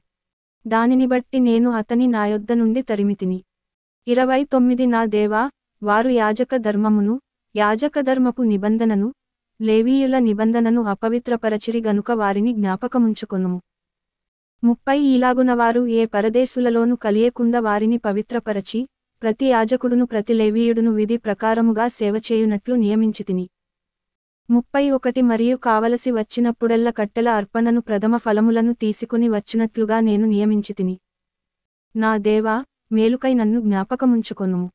దానిని బట్టి నేను అతని నా యొద్ద నుండి తరిమితిని. 29 నా దేవా, వారు యాజక ధర్మమును, యాజకధర్మపు నిబంధనను, లేవీయుల నిబంధనను అపవిత్రపరచిరి గనుక వారిని జ్ఞాపకముంచుకొనుము. 30 ఈలాగున వారు ఏ పరదేశులలోను కలియకుండా వారిని పవిత్రపరచి, ప్రతి యాజకుడును ప్రతి లేవీయుడును విధి ప్రకారముగా సేవచేయునట్లు నియమించితిని. 31 మరియు కావలసి వచ్చినప్పుడెల్ల కట్టెల అర్పణను ప్రథమ ఫలములను తీసుకుని వచ్చునట్లుగా నేను నియమించితిని. నా దేవా, మేలుకై నన్ను జ్ఞాపకముంచుకొనుము.